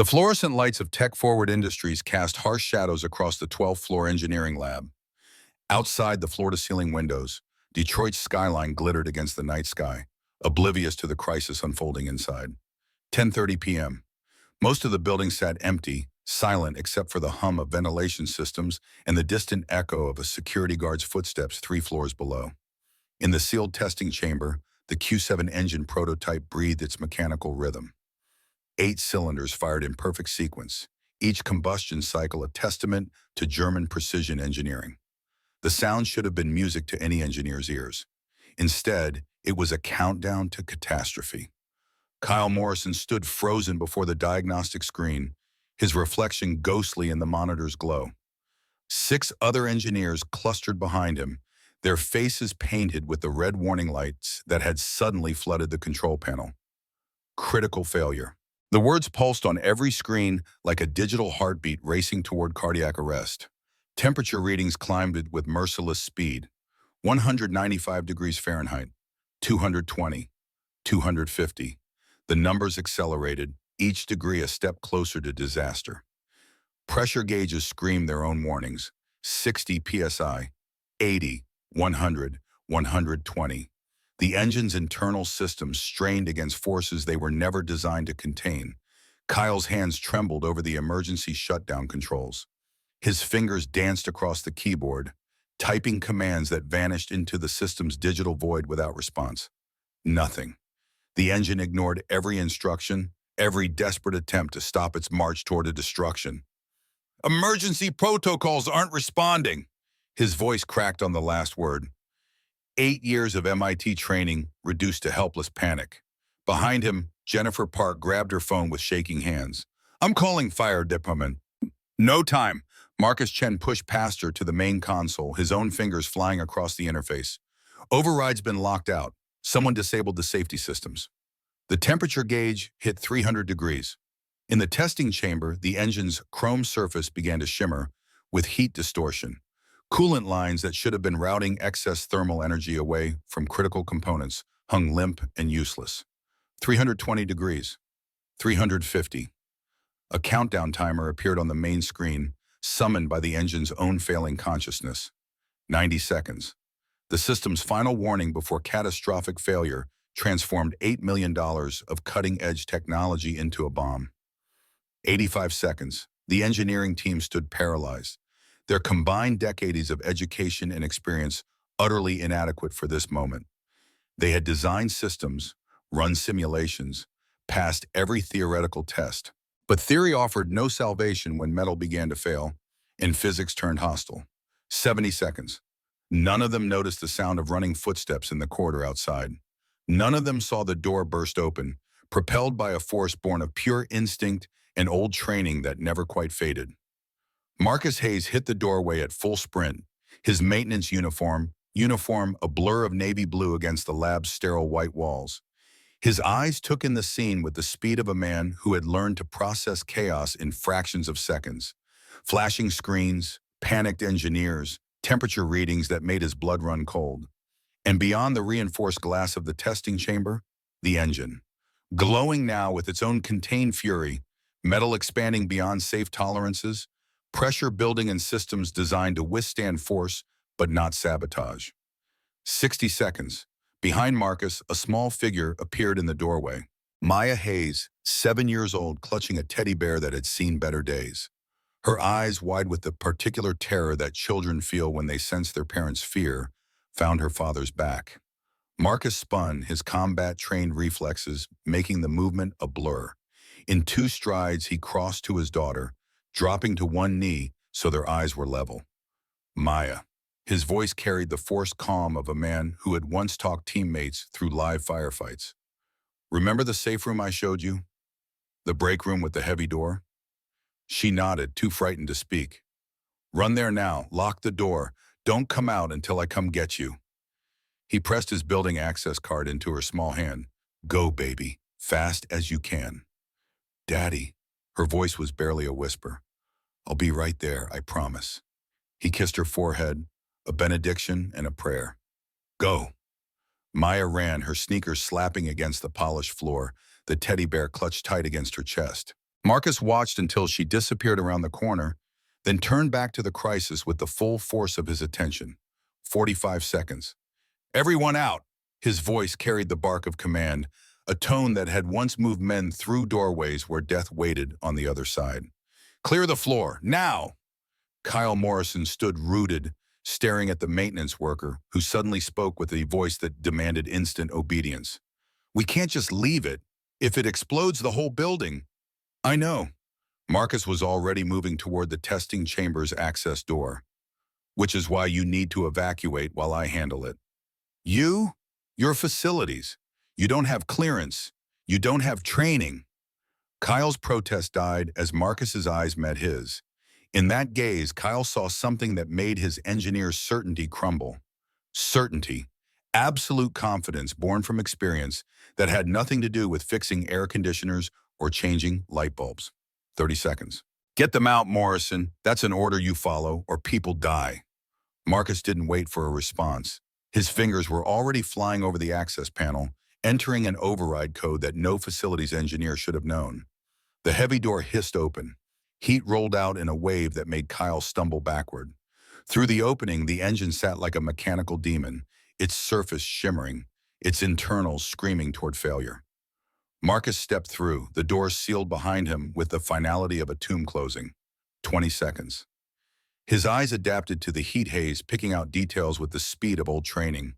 The fluorescent lights of tech-forward industries cast harsh shadows across the 12th floor engineering lab. Outside the floor-to-ceiling windows, Detroit's skyline glittered against the night sky, oblivious to the crisis unfolding inside. 10:30 p.m. Most of the building sat empty, silent except for the hum of ventilation systems and the distant echo of a security guard's footsteps 3 floors below. In the sealed testing chamber, the Q7 engine prototype breathed its mechanical rhythm. 8 cylinders fired in perfect sequence, each combustion cycle a testament to German precision engineering. The sound should have been music to any engineer's ears. Instead, it was a countdown to catastrophe. Kyle Morrison stood frozen before the diagnostic screen, his reflection ghostly in the monitor's glow. 6 other engineers clustered behind him, their faces painted with the red warning lights that had suddenly flooded the control panel. Critical failure. The words pulsed on every screen like a digital heartbeat racing toward cardiac arrest. Temperature readings climbed with merciless speed. 195 degrees Fahrenheit, 220, 250. The numbers accelerated, each degree a step closer to disaster. Pressure gauges screamed their own warnings. 60 psi, 80, 100, 120. The engine's internal systems strained against forces they were never designed to contain. Kyle's hands trembled over the emergency shutdown controls. His fingers danced across the keyboard, typing commands that vanished into the system's digital void without response. Nothing. The engine ignored every instruction, every desperate attempt to stop its march toward a destruction. "Emergency protocols aren't responding." His voice cracked on the last word. 8 years of MIT training reduced to helpless panic. Behind him, Jennifer Park grabbed her phone with shaking hands. "I'm calling fire department." "No time." Marcus Chen pushed past her to the main console, his own fingers flying across the interface. "Override's been locked out. Someone disabled the safety systems." The temperature gauge hit 300 degrees. In the testing chamber, the engine's chrome surface began to shimmer with heat distortion. Coolant lines that should have been routing excess thermal energy away from critical components hung limp and useless. 320 degrees. 350. A countdown timer appeared on the main screen, summoned by the engine's own failing consciousness. 90 seconds. The system's final warning before catastrophic failure transformed $8 million of cutting-edge technology into a bomb. 85 seconds. The engineering team stood paralyzed, their combined decades of education and experience utterly inadequate for this moment. They had designed systems, run simulations, passed every theoretical test. But theory offered no salvation when metal began to fail and physics turned hostile. 70 seconds. None of them noticed the sound of running footsteps in the corridor outside. None of them saw the door burst open, propelled by a force born of pure instinct and old training that never quite faded. Marcus Hayes hit the doorway at full sprint, his maintenance uniform a blur of navy blue against the lab's sterile white walls. His eyes took in the scene with the speed of a man who had learned to process chaos in fractions of seconds. Flashing screens, panicked engineers, temperature readings that made his blood run cold. And beyond the reinforced glass of the testing chamber, the engine. Glowing now with its own contained fury, metal expanding beyond safe tolerances, pressure building in systems designed to withstand force but not sabotage. 60 seconds. Behind Marcus, a small figure appeared in the doorway. Maya Hayes, 7 years old, clutching a teddy bear that had seen better days. Her eyes, wide with the particular terror that children feel when they sense their parents' fear, found her father's back. Marcus spun, his combat-trained reflexes making the movement a blur. In 2 strides, he crossed to his daughter, dropping to one knee so their eyes were level. "Maya." His voice carried the forced calm of a man who had once talked teammates through live firefights. "Remember the safe room I showed you? The break room with the heavy door?" She nodded, too frightened to speak. "Run there now, lock the door. Don't come out until I come get you." He pressed his building access card into her small hand. "Go, baby, fast as you can." "Daddy." Her voice was barely a whisper. "I'll be right there, I promise." He kissed her forehead, a benediction and a prayer. "Go." Maya ran, her sneakers slapping against the polished floor, the teddy bear clutched tight against her chest. Marcus watched until she disappeared around the corner, then turned back to the crisis with the full force of his attention. 45 seconds. Everyone out! His voice carried the bark of command, a tone that had once moved men through doorways where death waited on the other side. Clear the floor, now! Kyle Morrison stood rooted, staring at the maintenance worker, who suddenly spoke with a voice that demanded instant obedience. We can't just leave it. If it explodes the whole building. I know. Marcus was already moving toward the testing chamber's access door. Which is why you need to evacuate while I handle it. You? Your facilities. You don't have clearance. You don't have training. Kyle's protest died as Marcus's eyes met his. In that gaze, Kyle saw something that made his engineer's certainty crumble. Certainty. Absolute confidence born from experience that had nothing to do with fixing air conditioners or changing light bulbs. 30 seconds. Get them out, Morrison. That's an order you follow, or people die. Marcus didn't wait for a response. His fingers were already flying over the access panel, entering an override code that no facilities engineer should have known. The heavy door hissed open. Heat rolled out in a wave that made Kyle stumble backward. Through the opening, the engine sat like a mechanical demon, its surface shimmering, its internals screaming toward failure. Marcus stepped through, the door sealed behind him with the finality of a tomb closing. 20 seconds. His eyes adapted to the heat haze, picking out details with the speed of old training.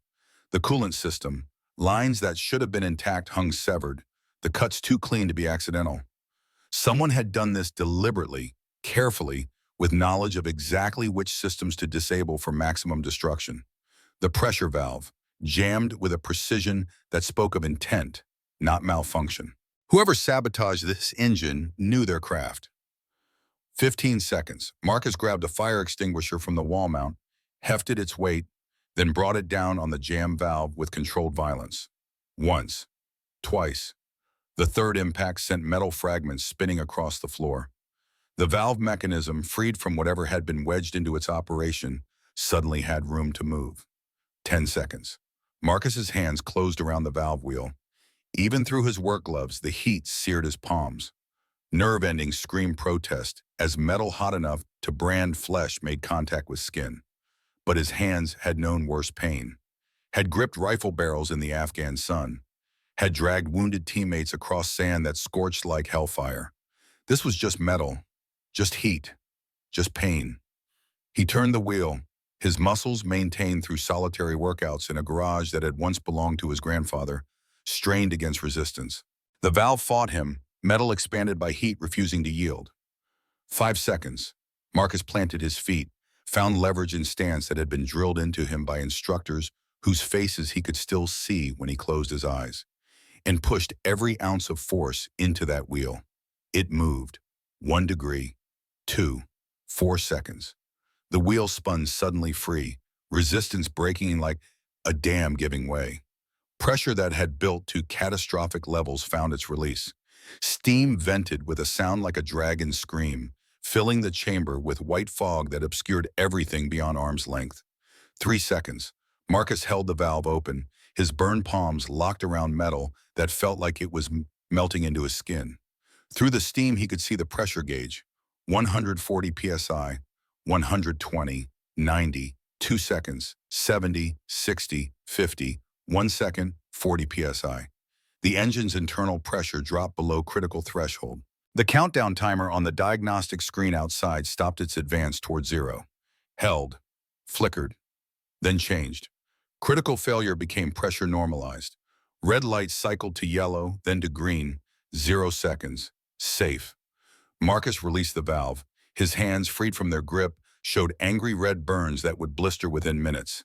The coolant system, lines that should have been intact hung severed, the cuts too clean to be accidental. Someone had done this deliberately, carefully, with knowledge of exactly which systems to disable for maximum destruction. The pressure valve, jammed with a precision that spoke of intent, not malfunction. Whoever sabotaged this engine knew their craft. 15 seconds. Marcus grabbed a fire extinguisher from the wall mount, hefted its weight, then brought it down on the jam valve with controlled violence. Once. Twice. The third impact sent metal fragments spinning across the floor. The valve mechanism, freed from whatever had been wedged into its operation, suddenly had room to move. 10 seconds. Marcus's hands closed around the valve wheel. Even through his work gloves, the heat seared his palms. Nerve endings screamed protest as metal hot enough to brand flesh made contact with skin. But his hands had known worse pain, had gripped rifle barrels in the Afghan sun, had dragged wounded teammates across sand that scorched like hellfire. This was just metal, just heat, just pain. He turned the wheel, his muscles maintained through solitary workouts in a garage that had once belonged to his grandfather, strained against resistance. The valve fought him, metal expanded by heat refusing to yield. 5 seconds. Marcus planted his feet, found leverage in stance that had been drilled into him by instructors whose faces he could still see when he closed his eyes, and pushed every ounce of force into that wheel. It moved. 1 degree. 2. 4 seconds. The wheel spun suddenly free, resistance breaking like a dam giving way. Pressure that had built to catastrophic levels found its release. Steam vented with a sound like a dragon's scream, filling the chamber with white fog that obscured everything beyond arm's length. 3 seconds. Marcus held the valve open, his burned palms locked around metal that felt like it was melting into his skin. Through the steam, he could see the pressure gauge. 140 psi, 120, 90, 2 seconds, 70, 60, 50, 1 second, 40 psi. The engine's internal pressure dropped below critical threshold. The countdown timer on the diagnostic screen outside stopped its advance toward 0. Held, flickered, then changed. Critical failure became pressure normalized. Red light cycled to yellow, then to green. 0 seconds. Safe. Marcus released the valve. His hands, freed from their grip, showed angry red burns that would blister within minutes.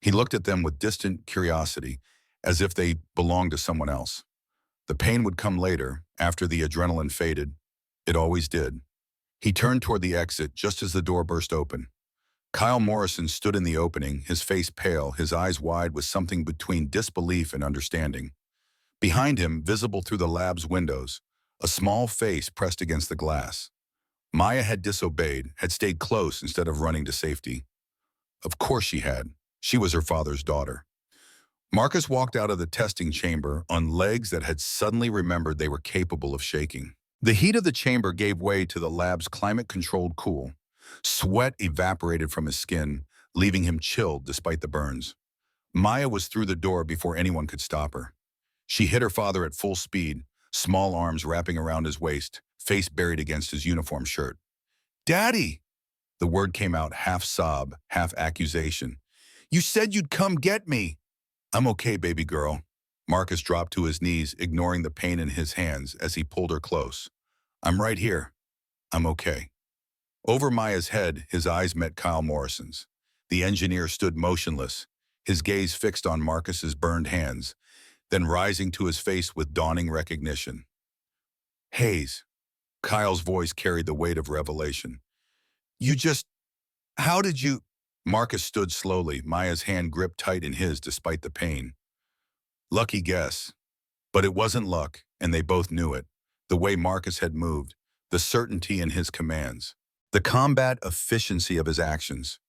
He looked at them with distant curiosity, as if they belonged to someone else. The pain would come later, after the adrenaline faded. It always did. He turned toward the exit just as the door burst open. Kyle Morrison stood in the opening, his face pale, his eyes wide with something between disbelief and understanding. Behind him, visible through the lab's windows, a small face pressed against the glass. Maya had disobeyed, had stayed close instead of running to safety. Of course she had. She was her father's daughter. Marcus walked out of the testing chamber on legs that had suddenly remembered they were capable of shaking. The heat of the chamber gave way to the lab's climate-controlled cool. Sweat evaporated from his skin, leaving him chilled despite the burns. Maya was through the door before anyone could stop her. She hit her father at full speed, small arms wrapping around his waist, face buried against his uniform shirt. "Daddy!" The word came out half sob, half accusation. "You said you'd come get me!" "I'm okay, baby girl." Marcus dropped to his knees, ignoring the pain in his hands as he pulled her close. "I'm right here. I'm okay." Over Maya's head, his eyes met Kyle Morrison's. The engineer stood motionless, his gaze fixed on Marcus's burned hands, then rising to his face with dawning recognition. "Hayes." Kyle's voice carried the weight of revelation. "You just... How did you..." Marcus stood slowly, Maya's hand gripped tight in his despite the pain. "Lucky guess." But it wasn't luck, and they both knew it. The way Marcus had moved, the certainty in his commands, the combat efficiency of his actions.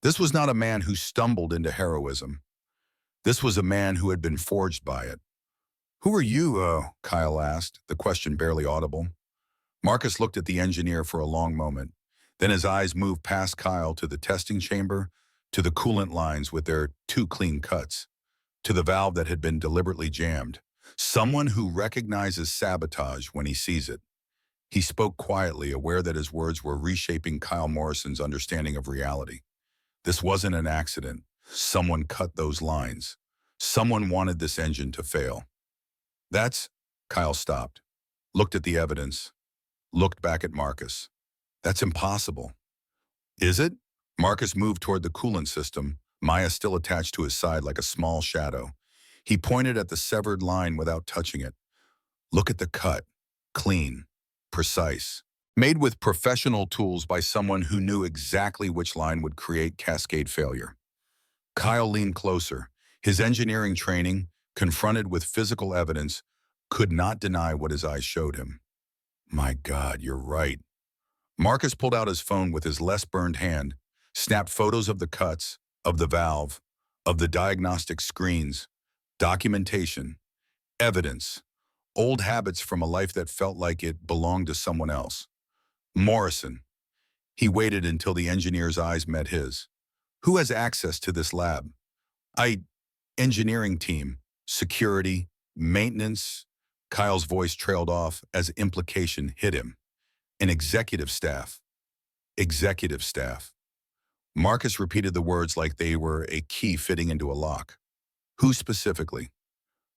This was not a man who stumbled into heroism. This was a man who had been forged by it. "Who are you, Kyle asked, the question barely audible. Marcus looked at the engineer for a long moment. Then his eyes moved past Kyle to the testing chamber, to the coolant lines with their two clean cuts, to the valve that had been deliberately jammed. Someone who recognizes sabotage when he sees it. He spoke quietly, aware that his words were reshaping Kyle Morrison's understanding of reality. This wasn't an accident. Someone cut those lines. Someone wanted this engine to fail. "That's..." Kyle stopped, looked at the evidence, looked back at Marcus. "That's impossible." "Is it?" Marcus moved toward the coolant system, Maya still attached to his side like a small shadow. He pointed at the severed line without touching it. "Look at the cut. Clean. Precise. Made with professional tools by someone who knew exactly which line would create cascade failure." Kyle leaned closer. His engineering training, confronted with physical evidence, could not deny what his eyes showed him. "My God, you're right." Marcus pulled out his phone with his less burned hand, snapped photos of the cuts, of the valve, of the diagnostic screens, documentation, evidence, old habits from a life that felt like it belonged to someone else. "Morrison." He waited until the engineer's eyes met his. "Who has access to this lab?" "I... engineering team, security, maintenance." Kyle's voice trailed off as implication hit him. "An executive staff." "Executive staff." Marcus repeated the words like they were a key fitting into a lock. "Who specifically?"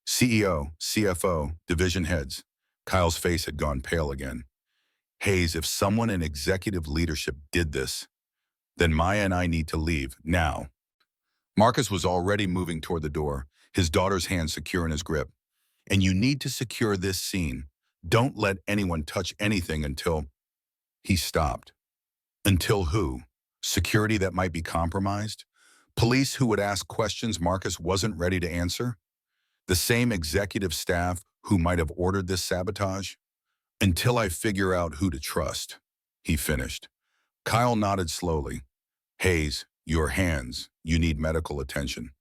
"CEO, CFO, division heads." Kyle's face had gone pale again. "Hayes, if someone in executive leadership did this, then Maya and I need to leave, now." Marcus was already moving toward the door, his daughter's hand secure in his grip. "And you need to secure this scene. Don't let anyone touch anything until..." He stopped. Until who? Security that might be compromised? Police who would ask questions Marcus wasn't ready to answer? The same executive staff who might have ordered this sabotage? "Until I figure out who to trust," he finished. Kyle nodded slowly. "Hayes, your hands. You need medical attention."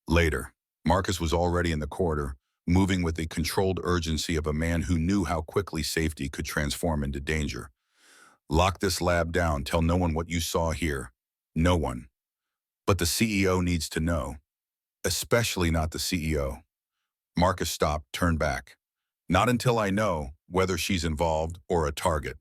Later, Marcus was already in the corridor, moving with the controlled urgency of a man who knew how quickly safety could transform into danger. "Lock this lab down. Tell no one what you saw here. No one. But the CEO needs to know. Especially not the CEO." Marcus stopped, turned back. "Not until I know whether she's involved or a target."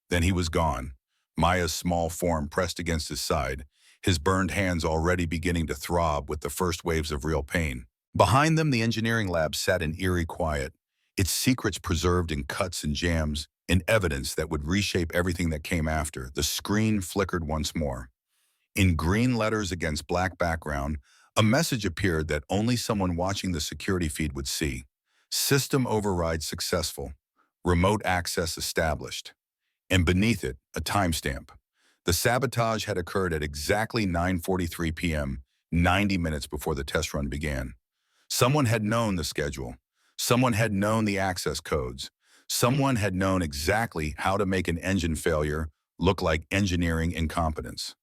Then he was gone, Maya's small form pressed against his side, his burned hands already beginning to throb with the first waves of real pain. Behind them, the engineering lab sat in eerie quiet, its secrets preserved in cuts and jams, in evidence that would reshape everything that came after. The screen flickered once more. In green letters against black background, a message appeared that only someone watching the security feed would see. "System override successful. Remote access established." And beneath it, a timestamp. The sabotage had occurred at exactly 9:43 p.m., 90 minutes before the test run began. Someone had known the schedule. Someone had known the access codes. Someone had known exactly how to make an engine failure look like engineering incompetence.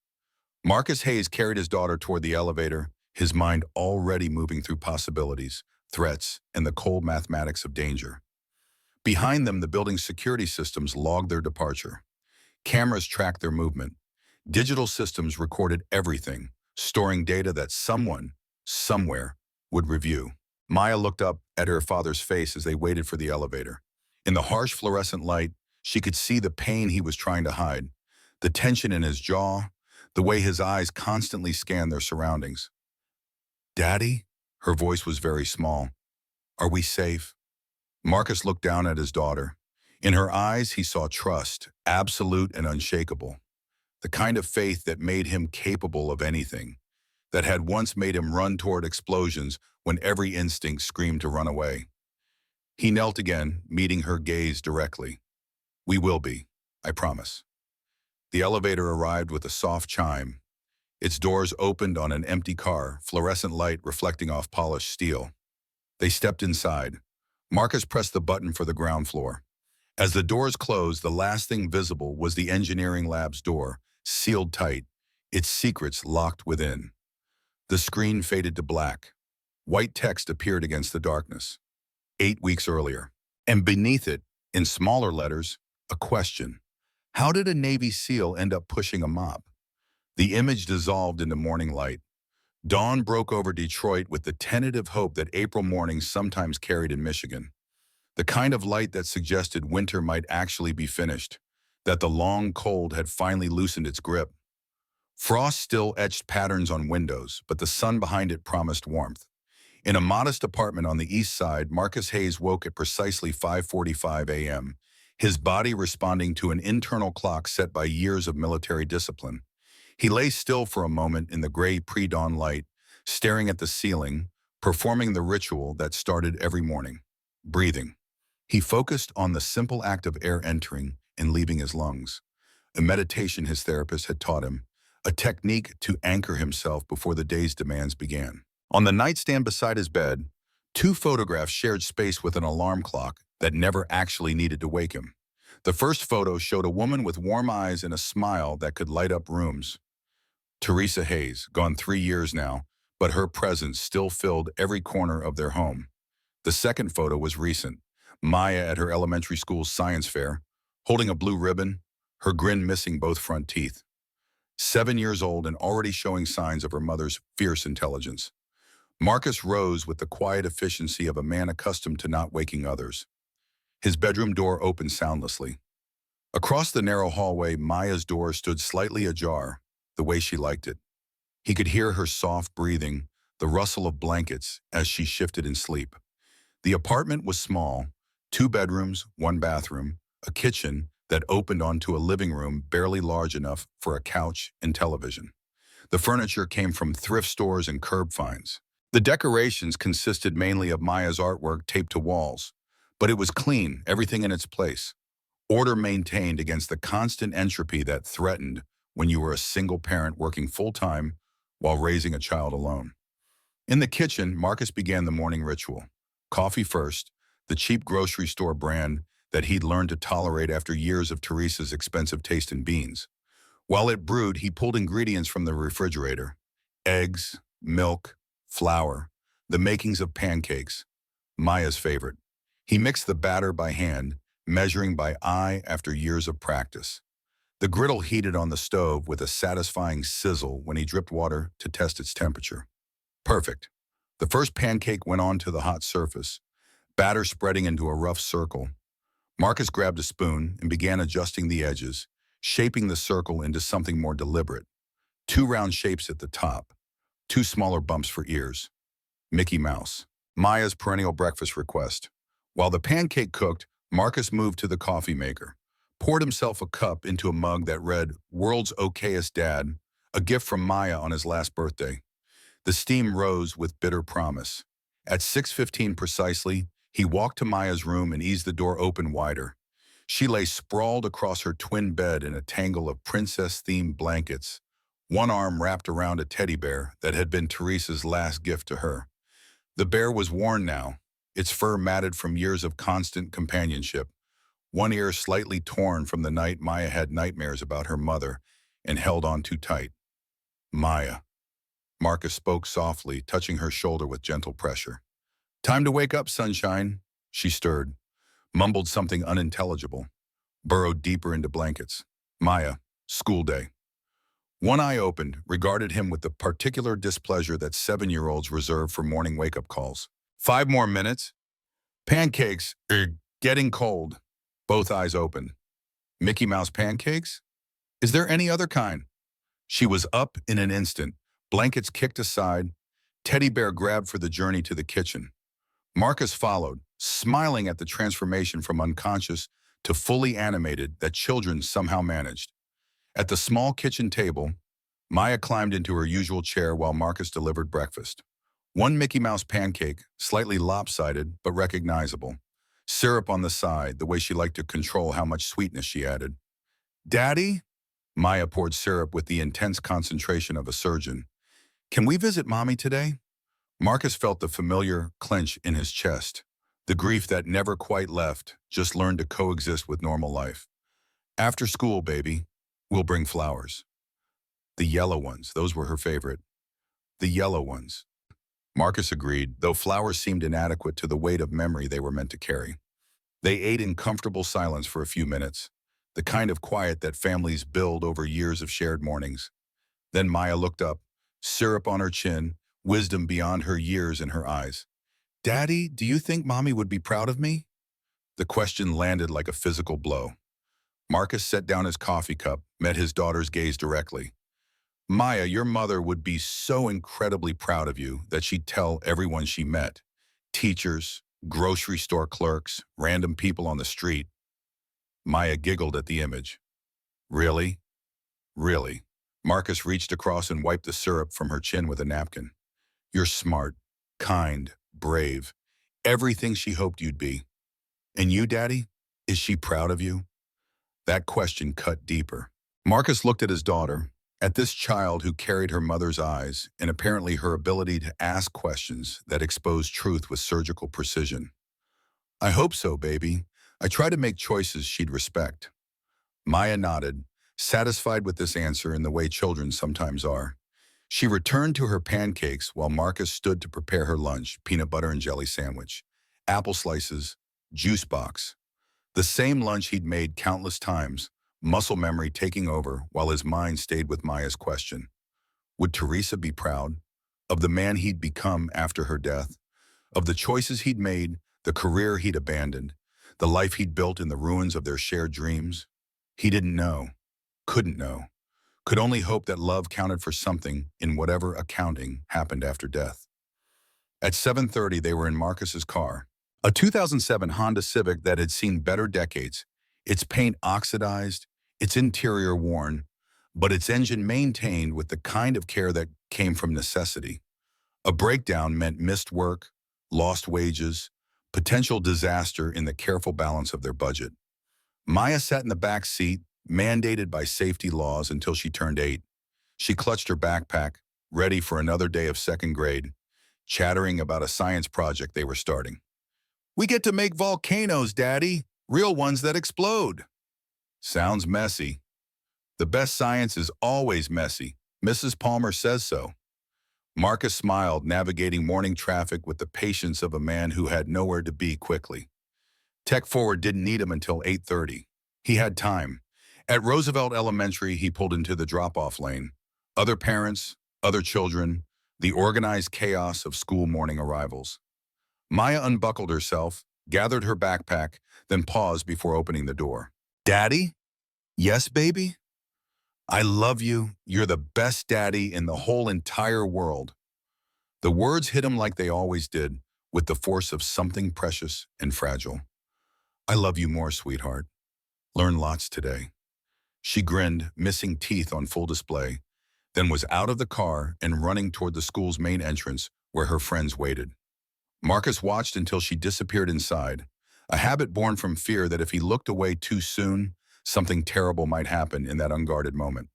Marcus Hayes carried his daughter toward the elevator, his mind already moving through possibilities, threats, and the cold mathematics of danger. Behind them, the building's security systems logged their departure. Cameras tracked their movement. Digital systems recorded everything, storing data that someone, somewhere, would review. Maya looked up at her father's face as they waited for the elevator. In the harsh fluorescent light, she could see the pain he was trying to hide, the tension in his jaw, the way his eyes constantly scanned their surroundings. "Daddy?" Her voice was very small. "Are we safe?" Marcus looked down at his daughter. In her eyes, he saw trust, absolute and unshakable. The kind of faith that made him capable of anything, that had once made him run toward explosions when every instinct screamed to run away. He knelt again, meeting her gaze directly. "We will be, I promise." The elevator arrived with a soft chime. Its doors opened on an empty car, fluorescent light reflecting off polished steel. They stepped inside. Marcus pressed the button for the ground floor. As the doors closed, the last thing visible was the engineering lab's door, sealed tight, its secrets locked within. The screen faded to black. White text appeared against the darkness. 8 weeks earlier. And beneath it, in smaller letters, a question. How did a Navy SEAL end up pushing a mop? The image dissolved into morning light. Dawn broke over Detroit with the tentative hope that April mornings sometimes carried in Michigan. The kind of light that suggested winter might actually be finished, that the long cold had finally loosened its grip. Frost still etched patterns on windows, but the sun behind it promised warmth. In a modest apartment on the east side, Marcus Hayes woke at precisely 5:45 a.m., his body responding to an internal clock set by years of military discipline. He lay still for a moment in the gray pre-dawn light, staring at the ceiling, performing the ritual that started every morning: breathing. He focused on the simple act of air entering and leaving his lungs, a meditation his therapist had taught him, a technique to anchor himself before the day's demands began. On the nightstand beside his bed, 2 photographs shared space with an alarm clock that never actually needed to wake him. The first photo showed a woman with warm eyes and a smile that could light up rooms. Teresa Hayes, gone 3 years now, but her presence still filled every corner of their home. The second photo was recent. Maya at her elementary school's science fair, holding a blue ribbon, her grin missing both front teeth. 7 years old and already showing signs of her mother's fierce intelligence. Marcus rose with the quiet efficiency of a man accustomed to not waking others. His bedroom door opened soundlessly. Across the narrow hallway, Maya's door stood slightly ajar, the way she liked it. He could hear her soft breathing, the rustle of blankets as she shifted in sleep. The apartment was small, 2 bedrooms, 1 bathroom, a kitchen that opened onto a living room barely large enough for a couch and television. The furniture came from thrift stores and curb finds. The decorations consisted mainly of Maya's artwork taped to walls, but it was clean, everything in its place. Order maintained against the constant entropy that threatened when you were a single parent working full-time while raising a child alone. In the kitchen, Marcus began the morning ritual. Coffee first, the cheap grocery store brand that he'd learned to tolerate after years of Teresa's expensive taste in beans. While it brewed, he pulled ingredients from the refrigerator: eggs, milk, flour, the makings of pancakes, Maya's favorite. He mixed the batter by hand, measuring by eye after years of practice. The griddle heated on the stove with a satisfying sizzle when he dripped water to test its temperature. Perfect. The first pancake went onto the hot surface, batter spreading into a rough circle. Marcus grabbed a spoon and began adjusting the edges, shaping the circle into something more deliberate. 2 round shapes at the top, 2 smaller bumps for ears. Mickey Mouse, Maya's perennial breakfast request. While the pancake cooked, Marcus moved to the coffee maker, poured himself a cup into a mug that read, "World's Okayest Dad," a gift from Maya on his last birthday. The steam rose with bitter promise. At 6:15 precisely, he walked to Maya's room and eased the door open wider. She lay sprawled across her twin bed in a tangle of princess-themed blankets, one arm wrapped around a teddy bear that had been Teresa's last gift to her. The bear was worn now, its fur matted from years of constant companionship, one ear slightly torn from the night Maya had nightmares about her mother and held on too tight. "Maya." Marcus spoke softly, touching her shoulder with gentle pressure. "Time to wake up, sunshine." She stirred. mumbled something unintelligible, burrowed deeper into blankets. Maya, school day. One eye opened, regarded him with the particular displeasure that 7-year-olds reserve for morning wake-up calls. 5 more minutes? Pancakes are getting cold. Both eyes open. Mickey Mouse pancakes? Is there any other kind? She was up in an instant, blankets kicked aside, teddy bear grabbed for the journey to the kitchen. Marcus followed, smiling at the transformation from unconscious to fully animated that children somehow managed. At the small kitchen table, Maya climbed into her usual chair while Marcus delivered breakfast. One Mickey Mouse pancake, slightly lopsided but recognizable. Syrup on the side, the way she liked to control how much sweetness she added. Daddy? Maya poured syrup with the intense concentration of a surgeon. Can we visit Mommy today? Marcus felt the familiar clench in his chest. The grief that never quite left, just learned to coexist with normal life. After school, baby, we'll bring flowers. The yellow ones, those were her favorite. The yellow ones. Marcus agreed, though flowers seemed inadequate to the weight of memory they were meant to carry. They ate in comfortable silence for a few minutes, the kind of quiet that families build over years of shared mornings. Then Maya looked up, syrup on her chin, wisdom beyond her years in her eyes. Daddy, do you think Mommy would be proud of me? The question landed like a physical blow. Marcus set down his coffee cup, met his daughter's gaze directly. Maya, your mother would be so incredibly proud of you that she'd tell everyone she met. Teachers, grocery store clerks, random people on the street. Maya giggled at the image. Really? Really? Marcus reached across and wiped the syrup from her chin with a napkin. You're smart, kind, brave, everything she hoped you'd be. And you, Daddy? Is she proud of you? That question cut deeper. Marcus looked at his daughter, at this child who carried her mother's eyes and apparently her ability to ask questions that exposed truth with surgical precision. I hope so, baby. I try to make choices she'd respect. Maya nodded, satisfied with this answer in the way children sometimes are. She returned to her pancakes while Marcus stood to prepare her lunch, peanut butter and jelly sandwich, apple slices, juice box. The same lunch he'd made countless times, muscle memory taking over while his mind stayed with Maya's question. Would Teresa be proud of the man he'd become after her death, of the choices he'd made, the career he'd abandoned, the life he'd built in the ruins of their shared dreams? He didn't know, couldn't know, could only hope that love counted for something in whatever accounting happened after death. At 7:30, they were in Marcus's car, a 2007 Honda Civic that had seen better decades, its paint oxidized, its interior worn, but its engine maintained with the kind of care that came from necessity. A breakdown meant missed work, lost wages, potential disaster in the careful balance of their budget. Maya sat in the back seat, mandated by safety laws until she turned 8. She clutched her backpack, ready for another day of second grade, chattering about a science project they were starting. We get to make volcanoes, Daddy, real ones that explode. Sounds messy. The best science is always messy. Mrs. Palmer says so. Marcus smiled, navigating morning traffic with the patience of a man who had nowhere to be quickly. Tech Forward didn't need him until 8:30. He had time. At Roosevelt Elementary, he pulled into the drop-off lane. Other parents, other children, the organized chaos of school morning arrivals. Maya unbuckled herself, gathered her backpack, then paused before opening the door. Daddy? Yes, baby? I love you. You're the best daddy in the whole entire world. The words hit him like they always did, with the force of something precious and fragile. I love you more, sweetheart. Learn lots today. She grinned, missing teeth on full display, then was out of the car and running toward the school's main entrance where her friends waited. Marcus watched until she disappeared inside, a habit born from fear that if he looked away too soon, something terrible might happen in that unguarded moment.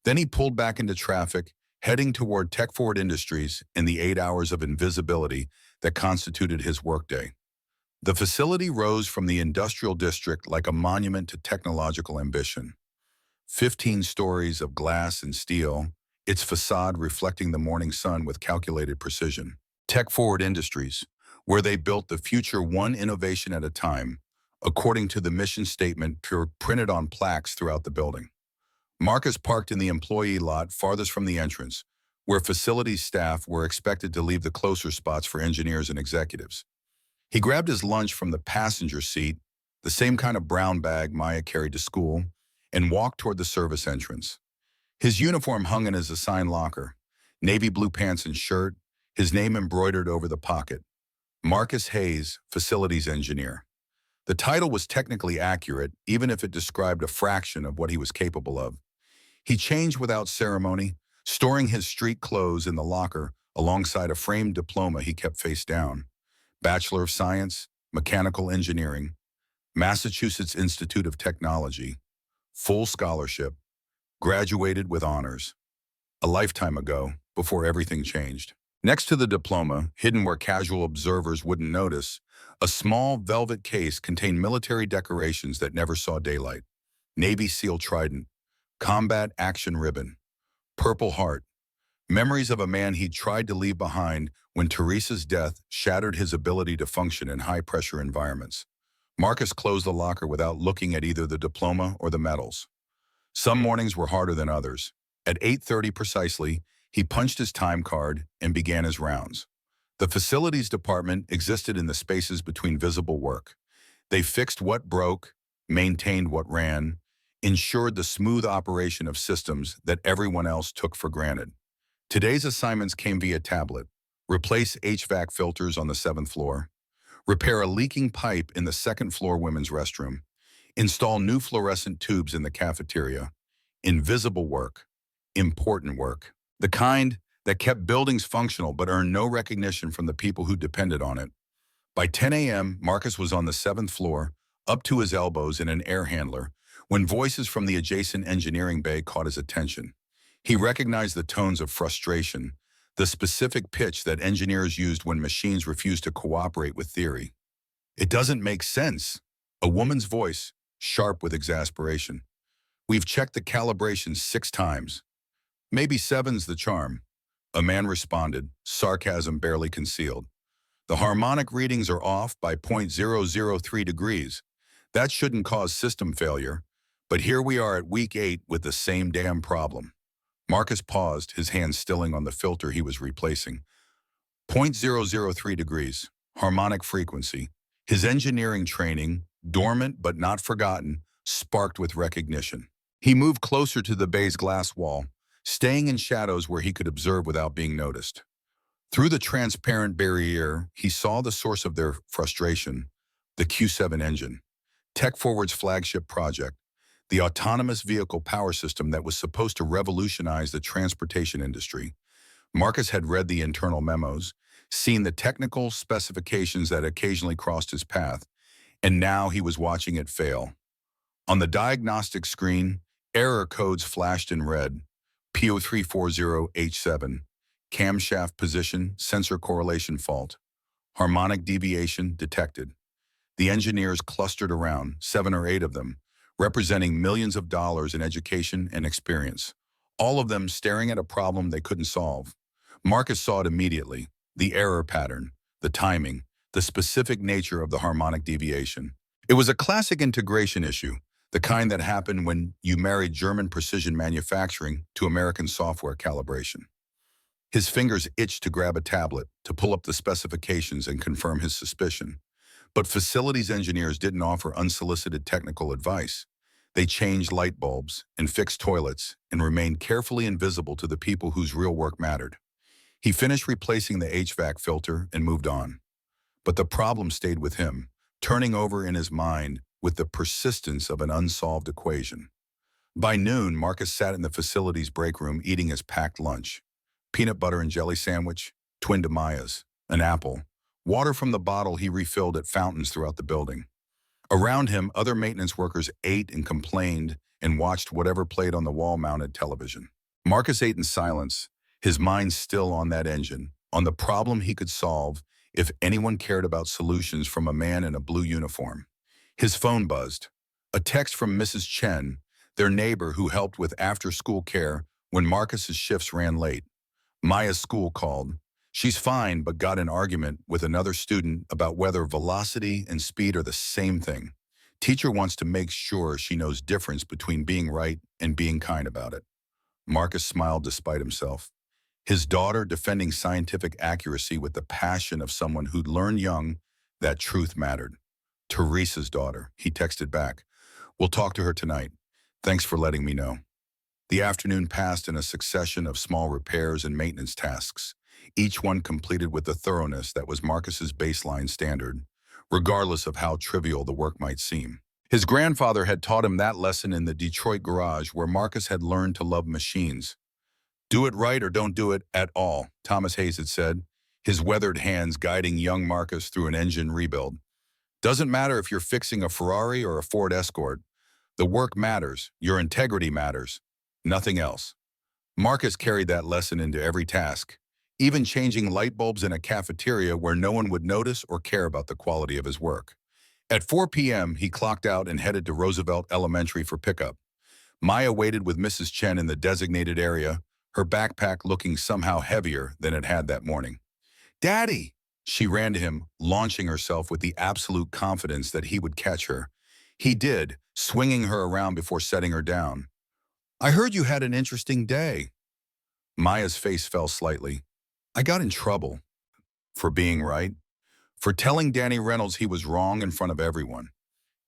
Then he pulled back into traffic, heading toward Tech Forward Industries in the 8 hours of invisibility that constituted his workday. The facility rose from the industrial district like a monument to technological ambition. 15 stories of glass and steel, its facade reflecting the morning sun with calculated precision. Tech Forward Industries, where they built the future one innovation at a time, according to the mission statement printed on plaques throughout the building. Marcus parked in the employee lot farthest from the entrance, where facilities staff were expected to leave the closer spots for engineers and executives. He grabbed his lunch from the passenger seat, the same kind of brown bag Maya carried to school, and walked toward the service entrance. His uniform hung in his assigned locker, navy blue pants and shirt, his name embroidered over the pocket. Marcus Hayes, Facilities Engineer. The title was technically accurate, even if it described a fraction of what he was capable of. He changed without ceremony, storing his street clothes in the locker alongside a framed diploma he kept face down. Bachelor of Science, Mechanical Engineering, Massachusetts Institute of Technology, full scholarship, graduated with honors. A lifetime ago, before everything changed. Next to the diploma, hidden where casual observers wouldn't notice, a small velvet case contained military decorations that never saw daylight. Navy SEAL Trident, Combat Action Ribbon, Purple Heart, memories of a man he'd tried to leave behind when Teresa's death shattered his ability to function in high-pressure environments. Marcus closed the locker without looking at either the diploma or the medals. Some mornings were harder than others. At 8:30 precisely, he punched his time card and began his rounds. The facilities department existed in the spaces between visible work. They fixed what broke, maintained what ran, ensured the smooth operation of systems that everyone else took for granted. Today's assignments came via tablet. Replace HVAC filters on the 7th floor. Repair a leaking pipe in the 2nd floor women's restroom. Install new fluorescent tubes in the cafeteria. Invisible work. Important work. The kind that kept buildings functional but earned no recognition from the people who depended on it. By 10 a.m., Marcus was on the 7th floor, up to his elbows in an air handler, when voices from the adjacent engineering bay caught his attention. He recognized the tones of frustration, the specific pitch that engineers used when machines refused to cooperate with theory. "It doesn't make sense." A woman's voice, sharp with exasperation. "We've checked the calibration 6 times. Maybe 7's the charm." A man responded, sarcasm barely concealed. "The harmonic readings are off by 0.003 degrees. That shouldn't cause system failure. But here we are at week 8 with the same damn problem." Marcus paused, his hand stilling on the filter he was replacing. 0.003 degrees, harmonic frequency. His engineering training, dormant but not forgotten, sparked with recognition. He moved closer to the bay's glass wall, staying in shadows where he could observe without being noticed. Through the transparent barrier, he saw the source of their frustration, the Q7 engine, Tech Forward's flagship project, the autonomous vehicle power system that was supposed to revolutionize the transportation industry. Marcus had read the internal memos, seen the technical specifications that occasionally crossed his path, and now he was watching it fail. On the diagnostic screen, error codes flashed in red. P0340H7, camshaft position, sensor correlation fault. Harmonic deviation detected. The engineers clustered around, 7 or 8 of them, representing millions of dollars in education and experience, all of them staring at a problem they couldn't solve. Marcus saw it immediately, the error pattern, the timing, the specific nature of the harmonic deviation. It was a classic integration issue, the kind that happened when you married German precision manufacturing to American software calibration. His fingers itched to grab a tablet, to pull up the specifications and confirm his suspicion. But facilities engineers didn't offer unsolicited technical advice. They changed light bulbs and fixed toilets and remained carefully invisible to the people whose real work mattered. He finished replacing the HVAC filter and moved on. But the problem stayed with him, turning over in his mind with the persistence of an unsolved equation. By noon, Marcus sat in the facilities break room eating his packed lunch. Peanut butter and jelly sandwich, twin to Maya's, an apple, water from the bottle he refilled at fountains throughout the building. Around him, other maintenance workers ate and complained and watched whatever played on the wall-mounted television. Marcus ate in silence, his mind still on that engine, on the problem he could solve if anyone cared about solutions from a man in a blue uniform. His phone buzzed. A text from Mrs. Chen, their neighbor who helped with after-school care when Marcus's shifts ran late. Maya's school called. She's fine, but got an argument with another student about whether velocity and speed are the same thing. Teacher wants to make sure she knows difference between being right and being kind about it. Marcus smiled despite himself. His daughter defending scientific accuracy with the passion of someone who'd learned young that truth mattered. Teresa's daughter, he texted back. We'll talk to her tonight. Thanks for letting me know. The afternoon passed in a succession of small repairs and maintenance tasks, each one completed with the thoroughness that was Marcus's baseline standard, regardless of how trivial the work might seem. His grandfather had taught him that lesson in the Detroit garage where Marcus had learned to love machines. Do it right or don't do it at all, Thomas Hayes had said, his weathered hands guiding young Marcus through an engine rebuild. Doesn't matter if you're fixing a Ferrari or a Ford Escort. The work matters, your integrity matters, nothing else. Marcus carried that lesson into every task, even changing light bulbs in a cafeteria where no one would notice or care about the quality of his work. At 4 p.m., he clocked out and headed to Roosevelt Elementary for pickup. Maya waited with Mrs. Chen in the designated area, her backpack looking somehow heavier than it had that morning. Daddy! She ran to him, launching herself with the absolute confidence that he would catch her. He did, swinging her around before setting her down. I heard you had an interesting day. Maya's face fell slightly. I got in trouble. For being right. For telling Danny Reynolds he was wrong in front of everyone.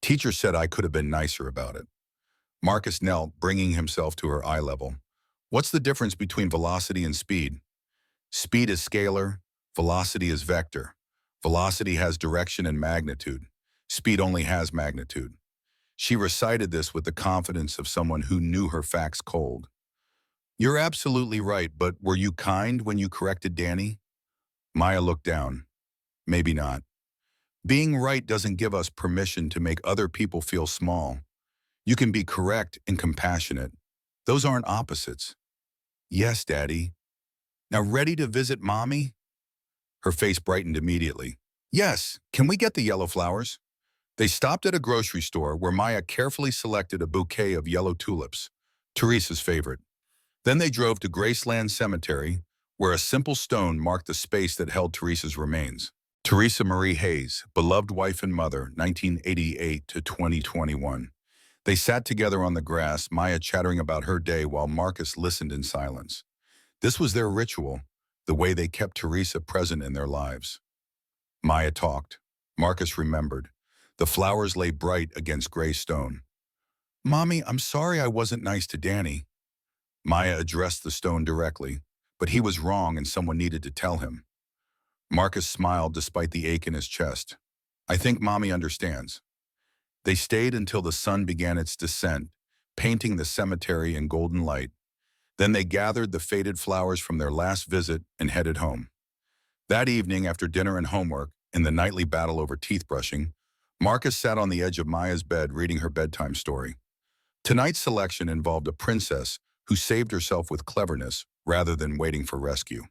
Teacher said I could have been nicer about it. Marcus knelt, bringing himself to her eye level. What's the difference between velocity and speed? Speed is scalar, velocity is vector. Velocity has direction and magnitude. Speed only has magnitude. She recited this with the confidence of someone who knew her facts cold. You're absolutely right, but were you kind when you corrected Danny? Maya looked down. Maybe not. Being right doesn't give us permission to make other people feel small. You can be correct and compassionate. Those aren't opposites. Yes, Daddy. Now ready to visit Mommy? Her face brightened immediately. Yes, can we get the yellow flowers? They stopped at a grocery store where Maya carefully selected a bouquet of yellow tulips, Teresa's favorite. Then they drove to Graceland Cemetery, where a simple stone marked the space that held Teresa's remains. Teresa Marie Hayes, beloved wife and mother, 1988 to 2021. They sat together on the grass, Maya chattering about her day while Marcus listened in silence. This was their ritual, the way they kept Teresa present in their lives. Maya talked. Marcus remembered. The flowers lay bright against gray stone. Mommy, I'm sorry I wasn't nice to Danny. Maya addressed the stone directly, but he was wrong and someone needed to tell him. Marcus smiled despite the ache in his chest. I think Mommy understands. They stayed until the sun began its descent, painting the cemetery in golden light. Then they gathered the faded flowers from their last visit and headed home. That evening, after dinner and homework, in the nightly battle over teeth brushing, Marcus sat on the edge of Maya's bed reading her bedtime story. Tonight's selection involved a princess who saved herself with cleverness rather than waiting for rescue.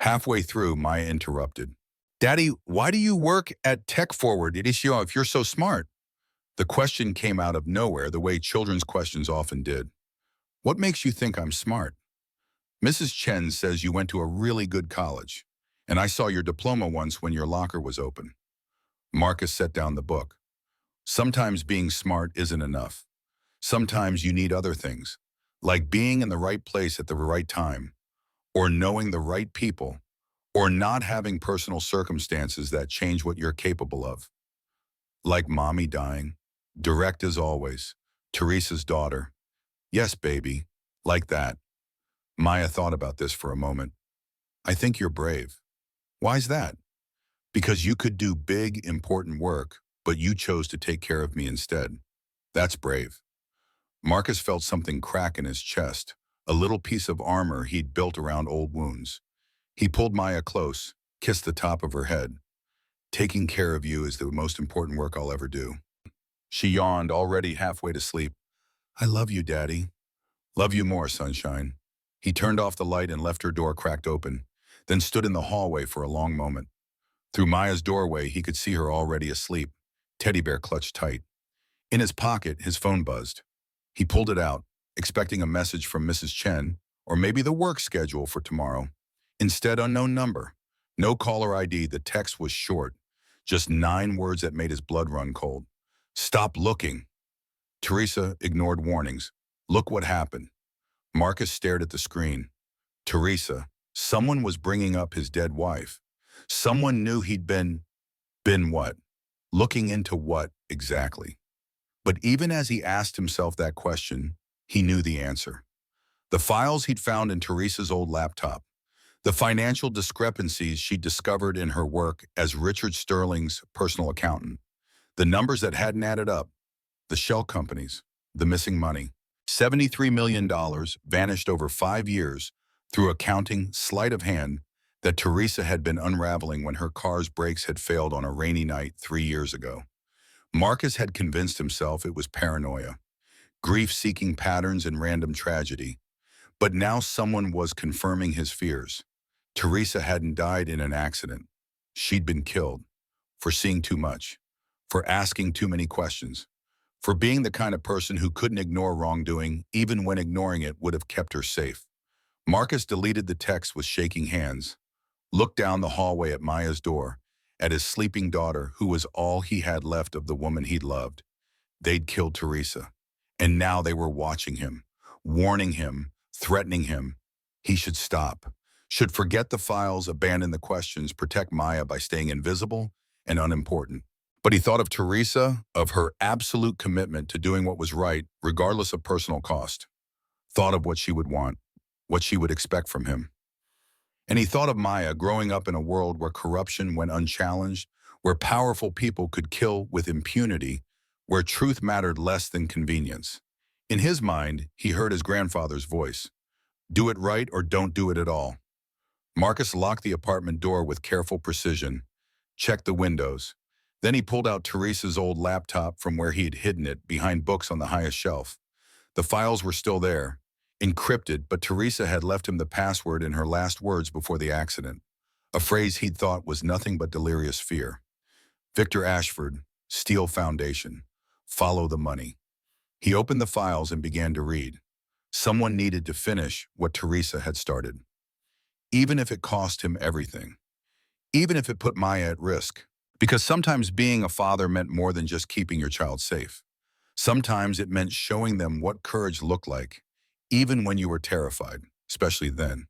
Halfway through, Maya interrupted. Daddy, why do you work at Tech Forward if you're so smart? The question came out of nowhere the way children's questions often did. What makes you think I'm smart? Mrs. Chen says you went to a really good college, and I saw your diploma once when your locker was open. Marcus set down the book. Sometimes being smart isn't enough. Sometimes you need other things, like being in the right place at the right time, or knowing the right people, or not having personal circumstances that change what you're capable of. Like Mommy dying, direct as always, Teresa's daughter. Yes, baby, like that. Maya thought about this for a moment. I think you're brave. Why's that? Because you could do big, important work, but you chose to take care of me instead. That's brave. Marcus felt something crack in his chest, a little piece of armor he'd built around old wounds. He pulled Maya close, kissed the top of her head. Taking care of you is the most important work I'll ever do. She yawned, already halfway to sleep. I love you, Daddy. Love you more, sunshine. He turned off the light and left her door cracked open, then stood in the hallway for a long moment. Through Maya's doorway, he could see her already asleep, teddy bear clutched tight. In his pocket, his phone buzzed. He pulled it out, expecting a message from Mrs. Chen, or maybe the work schedule for tomorrow. Instead, unknown number. No caller ID, the text was short. Just 9 words that made his blood run cold. Stop looking. Teresa ignored warnings. Look what happened. Marcus stared at the screen. Teresa, someone was bringing up his dead wife. Someone knew he'd been what? Looking into what exactly? But even as he asked himself that question, he knew the answer. The files he'd found in Teresa's old laptop, the financial discrepancies she'd discovered in her work as Richard Sterling's personal accountant, the numbers that hadn't added up, the shell companies, the missing money. $73 million dollars vanished over 5 years through accounting sleight of hand that Teresa had been unraveling when her car's brakes had failed on a rainy night 3 years ago. Marcus had convinced himself it was paranoia, grief-seeking patterns and random tragedy. But now someone was confirming his fears. Teresa hadn't died in an accident. She'd been killed for seeing too much, for asking too many questions, for being the kind of person who couldn't ignore wrongdoing even when ignoring it would have kept her safe. Marcus deleted the text with shaking hands, looked down the hallway at Maya's door, at his sleeping daughter who was all he had left of the woman he'd loved. They'd killed Teresa, and now they were watching him, warning him, threatening him. He should stop, should forget the files, abandon the questions, protect Maya by staying invisible and unimportant. But he thought of Teresa, of her absolute commitment to doing what was right, regardless of personal cost. Thought of what she would want, what she would expect from him. And he thought of Maya growing up in a world where corruption went unchallenged, where powerful people could kill with impunity, where truth mattered less than convenience. In his mind, he heard his grandfather's voice. Do it right or don't do it at all. Marcus locked the apartment door with careful precision, checked the windows. Then he pulled out Teresa's old laptop from where he had hidden it behind books on the highest shelf. The files were still there, encrypted, but Teresa had left him the password in her last words before the accident, a phrase he'd thought was nothing but delirious fear. Victor Ashford, Steel Foundation, follow the money. He opened the files and began to read. Someone needed to finish what Teresa had started, even if it cost him everything, even if it put Maya at risk. Because sometimes being a father meant more than just keeping your child safe. Sometimes it meant showing them what courage looked like, even when you were terrified, especially then.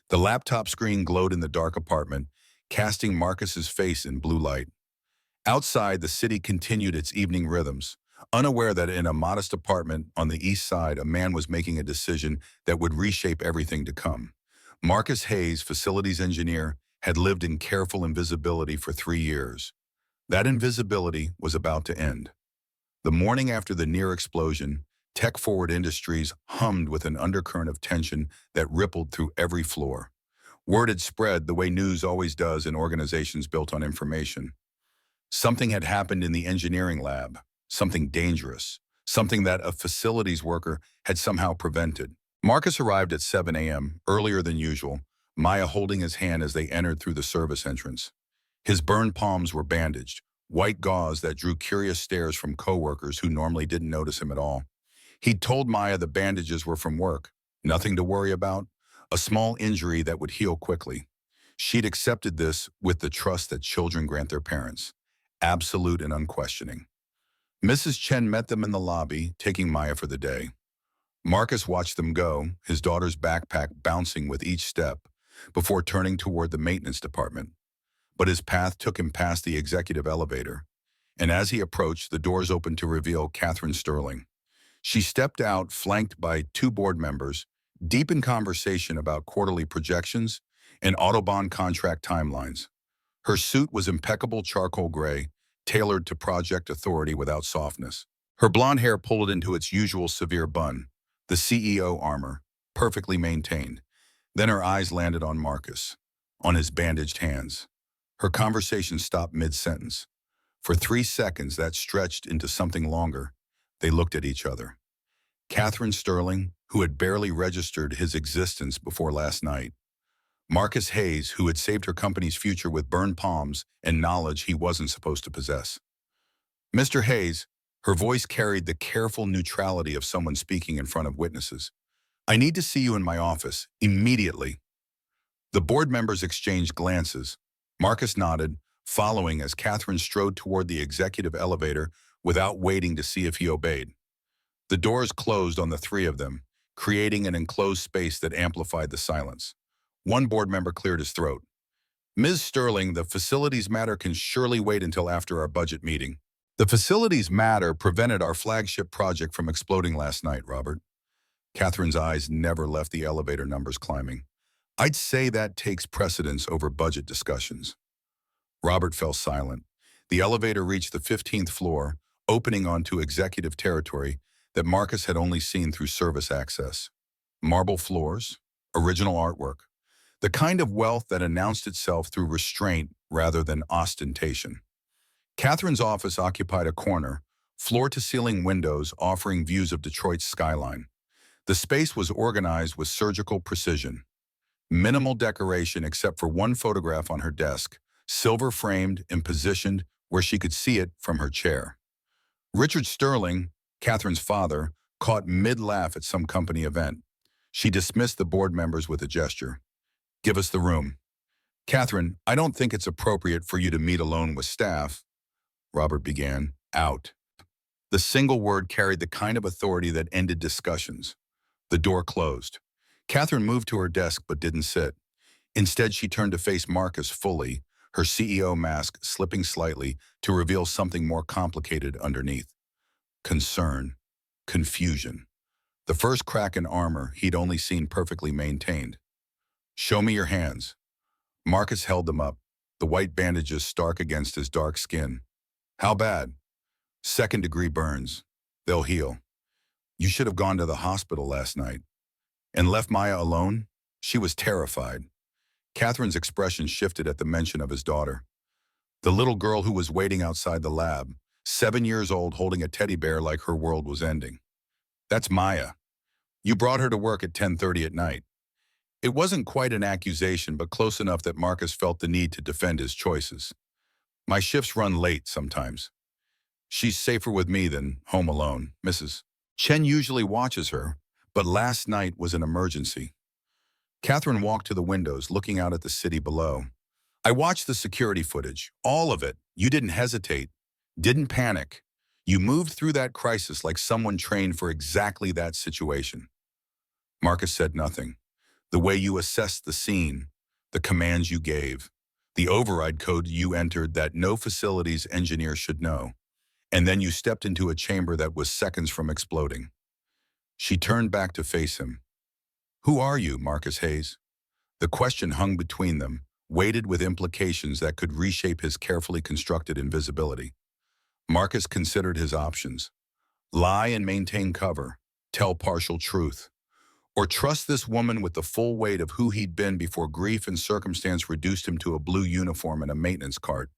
The laptop screen glowed in the dark apartment, casting Marcus's face in blue light. Outside, the city continued its evening rhythms, unaware that in a modest apartment on the east side, a man was making a decision that would reshape everything to come. Marcus Hayes, facilities engineer, had lived in careful invisibility for 3 years. That invisibility was about to end. The morning after the near explosion, tech-forward industries hummed with an undercurrent of tension that rippled through every floor. Word had spread the way news always does in organizations built on information. Something had happened in the engineering lab, something dangerous, something that a facilities worker had somehow prevented. Marcus arrived at 7 a.m., earlier than usual, Maya holding his hand as they entered through the service entrance. His burned palms were bandaged, white gauze that drew curious stares from coworkers who normally didn't notice him at all. He'd told Maya the bandages were from work, nothing to worry about, a small injury that would heal quickly. She'd accepted this with the trust that children grant their parents, absolute and unquestioning. Mrs. Chen met them in the lobby, taking Maya for the day. Marcus watched them go, his daughter's backpack bouncing with each step, before turning toward the maintenance department. But his path took him past the executive elevator, and as he approached, the doors opened to reveal Catherine Sterling. She stepped out, flanked by 2 board members, deep in conversation about quarterly projections and Autobahn contract timelines. Her suit was impeccable charcoal gray, tailored to project authority without softness. Her blonde hair pulled into its usual severe bun, the CEO armor, perfectly maintained. Then her eyes landed on Marcus, on his bandaged hands. Her conversation stopped mid-sentence. For 3 seconds that stretched into something longer. They looked at each other. Catherine Sterling, who had barely registered his existence before last night. Marcus Hayes, who had saved her company's future with burned palms and knowledge he wasn't supposed to possess. Mr. Hayes, her voice carried the careful neutrality of someone speaking in front of witnesses. I need to see you in my office, immediately. The board members exchanged glances. Marcus nodded, following as Catherine strode toward the executive elevator without waiting to see if he obeyed. The doors closed on the three of them, creating an enclosed space that amplified the silence. One board member cleared his throat. Ms. Sterling, the facilities matter can surely wait until after our budget meeting. The facilities matter prevented our flagship project from exploding last night, Robert. Catherine's eyes never left the elevator numbers climbing. I'd say that takes precedence over budget discussions. Robert fell silent. The elevator reached the 15th floor, opening onto executive territory that Marcus had only seen through service access. Marble floors, original artwork, the kind of wealth that announced itself through restraint rather than ostentation. Catherine's office occupied a corner, floor-to-ceiling windows offering views of Detroit's skyline. The space was organized with surgical precision. Minimal decoration except for one photograph on her desk, silver-framed and positioned where she could see it from her chair. Richard Sterling, Catherine's father, caught mid-laugh at some company event. She dismissed the board members with a gesture. "Give us the room." "Catherine, I don't think it's appropriate for you to meet alone with staff," Robert began. "Out." The single word carried the kind of authority that ended discussions. The door closed. Catherine moved to her desk but didn't sit. Instead, she turned to face Marcus fully, her CEO mask slipping slightly to reveal something more complicated underneath. Concern. Confusion. The first crack in armor he'd only seen perfectly maintained. "Show me your hands." Marcus held them up, the white bandages stark against his dark skin. "How bad?" "Second-degree burns. They'll heal." "You should have gone to the hospital last night." "And left Maya alone?" She was terrified. Catherine's expression shifted at the mention of his daughter. The little girl who was waiting outside the lab, 7 years old, holding a teddy bear like her world was ending. "That's Maya. You brought her to work at 10:30 at night." It wasn't quite an accusation, but close enough that Marcus felt the need to defend his choices. "My shifts run late sometimes. She's safer with me than home alone, Mrs. Chen usually watches her, but last night was an emergency." Catherine walked to the windows, looking out at the city below. "I watched the security footage, all of it. You didn't hesitate, didn't panic. You moved through that crisis like someone trained for exactly that situation." Marcus said nothing. "The way you assessed the scene, the commands you gave, the override code you entered that no facilities engineer should know, and then you stepped into a chamber that was seconds from exploding." She turned back to face him. "Who are you, Marcus Hayes?" The question hung between them, weighted with implications that could reshape his carefully constructed invisibility. Marcus considered his options. Lie and maintain cover, tell partial truth, or trust this woman with the full weight of who he'd been before grief and circumstance reduced him to a blue uniform and a maintenance cart.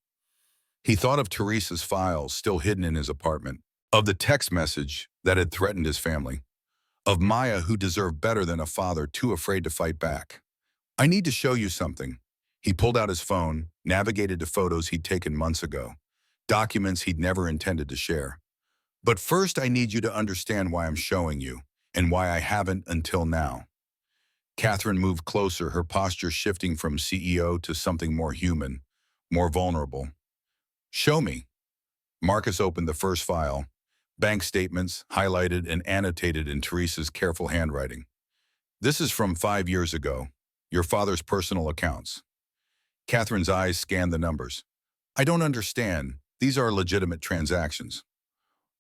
He thought of Teresa's files still hidden in his apartment, of the text message that had threatened his family, of Maya who deserved better than a father too afraid to fight back. "I need to show you something." He pulled out his phone, navigated to photos he'd taken months ago, documents he'd never intended to share. "But first I need you to understand why I'm showing you, and why I haven't until now." Catherine moved closer, her posture shifting from CEO to something more human, more vulnerable. "Show me." Marcus opened the first file, bank statements highlighted and annotated in Teresa's careful handwriting. "This is from 5 years ago, your father's personal accounts." Catherine's eyes scanned the numbers. "I don't understand. These are legitimate transactions."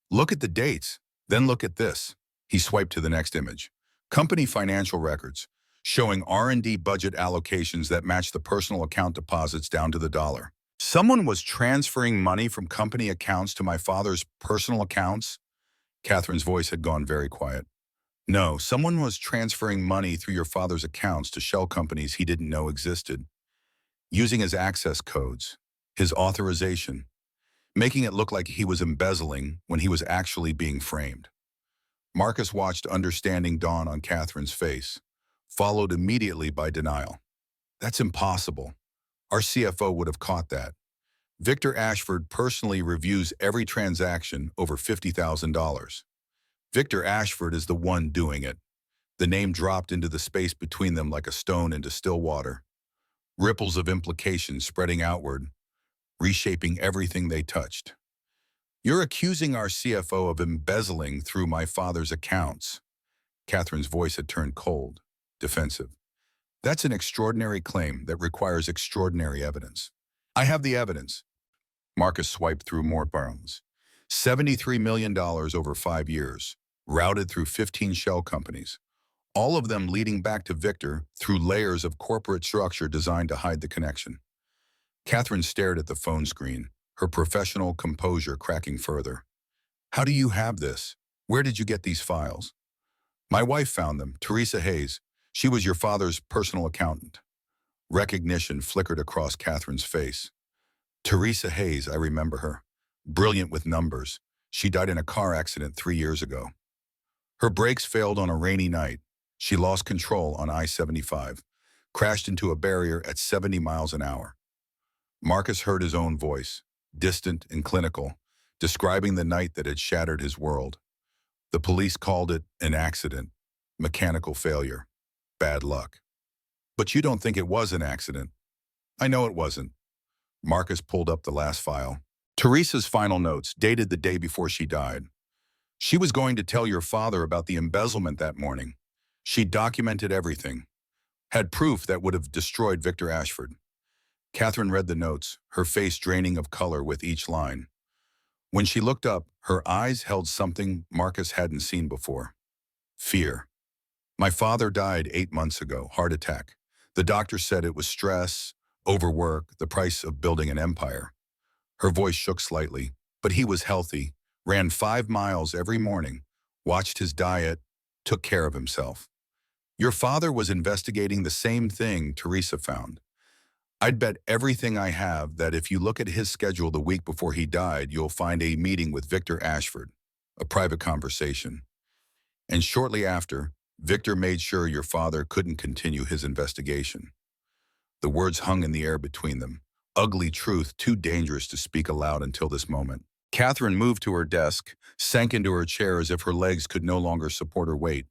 "Look at the dates, then look at this." He swiped to the next image. "Company financial records, showing R&D budget allocations that match the personal account deposits down to the dollar." "Someone was transferring money from company accounts to my father's personal accounts?" Catherine's voice had gone very quiet. "No, someone was transferring money through your father's accounts to shell companies he didn't know existed, using his access codes, his authorization, making it look like he was embezzling when he was actually being framed." Marcus watched understanding dawn on Catherine's face, followed immediately by denial. "That's impossible. Our CFO would have caught that. Victor Ashford personally reviews every transaction over $50,000. Victor Ashford is the one doing it." The name dropped into the space between them like a stone into still water. Ripples of implication spreading outward, reshaping everything they touched. You're accusing our CFO of embezzling through my father's accounts. Catherine's voice had turned cold, defensive. That's an extraordinary claim that requires extraordinary evidence. I have the evidence. Marcus swiped through more borrowings. $73 million over 5 years, routed through 15 shell companies, all of them leading back to Victor through layers of corporate structure designed to hide the connection. Catherine stared at the phone screen, her professional composure cracking further. How do you have this? Where did you get these files? My wife found them, Teresa Hayes. She was your father's personal accountant. Recognition flickered across Catherine's face. Teresa Hayes, I remember her. Brilliant with numbers. She died in a car accident 3 years ago. Her brakes failed on a rainy night. She lost control on I-75, crashed into a barrier at 70 miles an hour. Marcus heard his own voice, distant and clinical, describing the night that had shattered his world. The police called it an accident, mechanical failure, bad luck. But you don't think it was an accident. I know it wasn't. Marcus pulled up the last file. Teresa's final notes, dated the day before she died. She was going to tell your father about the embezzlement that morning. She documented everything, had proof that would have destroyed Victor Ashford. Catherine read the notes, her face draining of color with each line. When she looked up, her eyes held something Marcus hadn't seen before. Fear. My father died 8 months ago, heart attack. The doctor said it was stress, overwork, the price of building an empire. Her voice shook slightly, but he was healthy, ran 5 miles every morning, watched his diet, took care of himself. Your father was investigating the same thing Teresa found. I'd bet everything I have that if you look at his schedule the week before he died, you'll find a meeting with Victor Ashford, a private conversation. And shortly after, Victor made sure your father couldn't continue his investigation. The words hung in the air between them, ugly truth too dangerous to speak aloud until this moment. Catherine moved to her desk, sank into her chair as if her legs could no longer support her weight.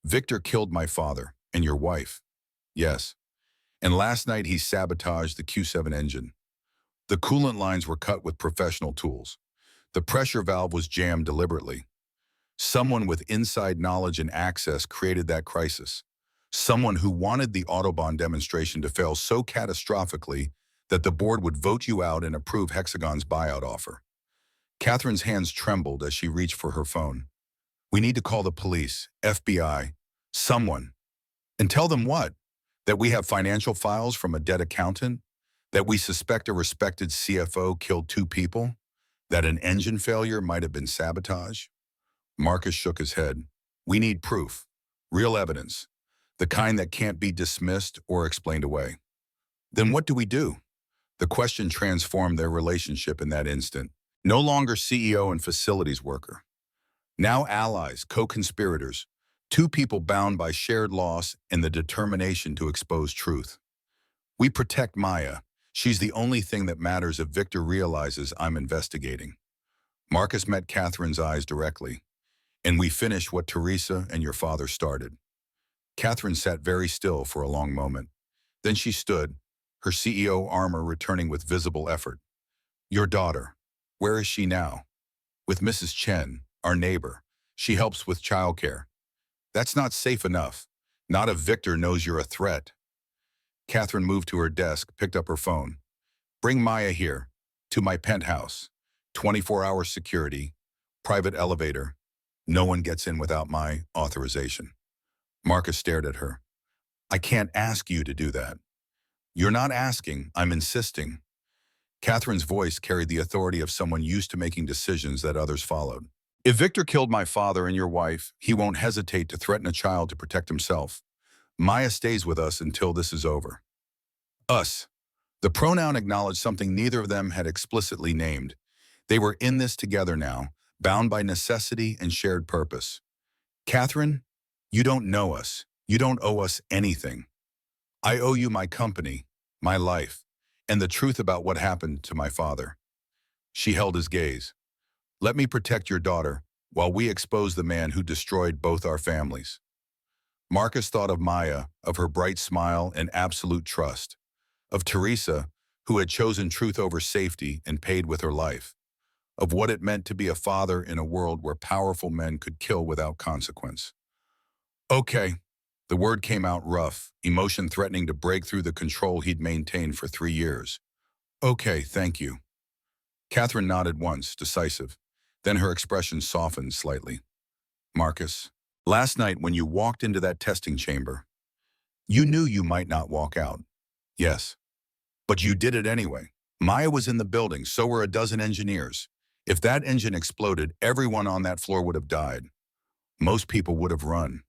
Victor killed my father and your wife. Yes. And last night he sabotaged the Q7 engine. The coolant lines were cut with professional tools. The pressure valve was jammed deliberately. Someone with inside knowledge and access created that crisis. Someone who wanted the Autobahn demonstration to fail so catastrophically that the board would vote you out and approve Hexagon's buyout offer. Catherine's hands trembled as she reached for her phone. We need to call the police, FBI, someone. And tell them what? That we have financial files from a dead accountant? That we suspect a respected CFO killed 2 people? That an engine failure might have been sabotage? Marcus shook his head. We need proof, real evidence, the kind that can't be dismissed or explained away. Then what do we do? The question transformed their relationship in that instant. No longer CEO and facilities worker. Now allies, co-conspirators, 2 people bound by shared loss and the determination to expose truth. We protect Maya. She's the only thing that matters if Victor realizes I'm investigating. Marcus met Catherine's eyes directly. And we finish what Teresa and your father started. Catherine sat very still for a long moment. Then she stood, her CEO armor returning with visible effort. Your daughter, where is she now? With Mrs. Chen, our neighbor. She helps with childcare. That's not safe enough. Not if Victor knows you're a threat. Catherine moved to her desk, picked up her phone. Bring Maya here, to my penthouse. 24-hour security, private elevator. No one gets in without my authorization. Marcus stared at her. I can't ask you to do that. You're not asking, I'm insisting. Catherine's voice carried the authority of someone used to making decisions that others followed. If Victor killed my father and your wife, he won't hesitate to threaten a child to protect himself. Maya stays with us until this is over. Us. The pronoun acknowledged something neither of them had explicitly named. They were in this together now, bound by necessity and shared purpose. Catherine, you don't know us. You don't owe us anything. I owe you my company, my life, and the truth about what happened to my father. She held his gaze. Let me protect your daughter while we expose the man who destroyed both our families. Marcus thought of Maya, of her bright smile and absolute trust, of Teresa, who had chosen truth over safety and paid with her life. of what it meant to be a father in a world where powerful men could kill without consequence. Okay, the word came out rough, emotion threatening to break through the control he'd maintained for 3 years. Okay, thank you. Catherine nodded once, decisive. Then her expression softened slightly. Marcus, last night when you walked into that testing chamber, you knew you might not walk out. Yes, but you did it anyway. Maya was in the building, so were a dozen engineers. If that engine exploded, everyone on that floor would have died. Most people would have run.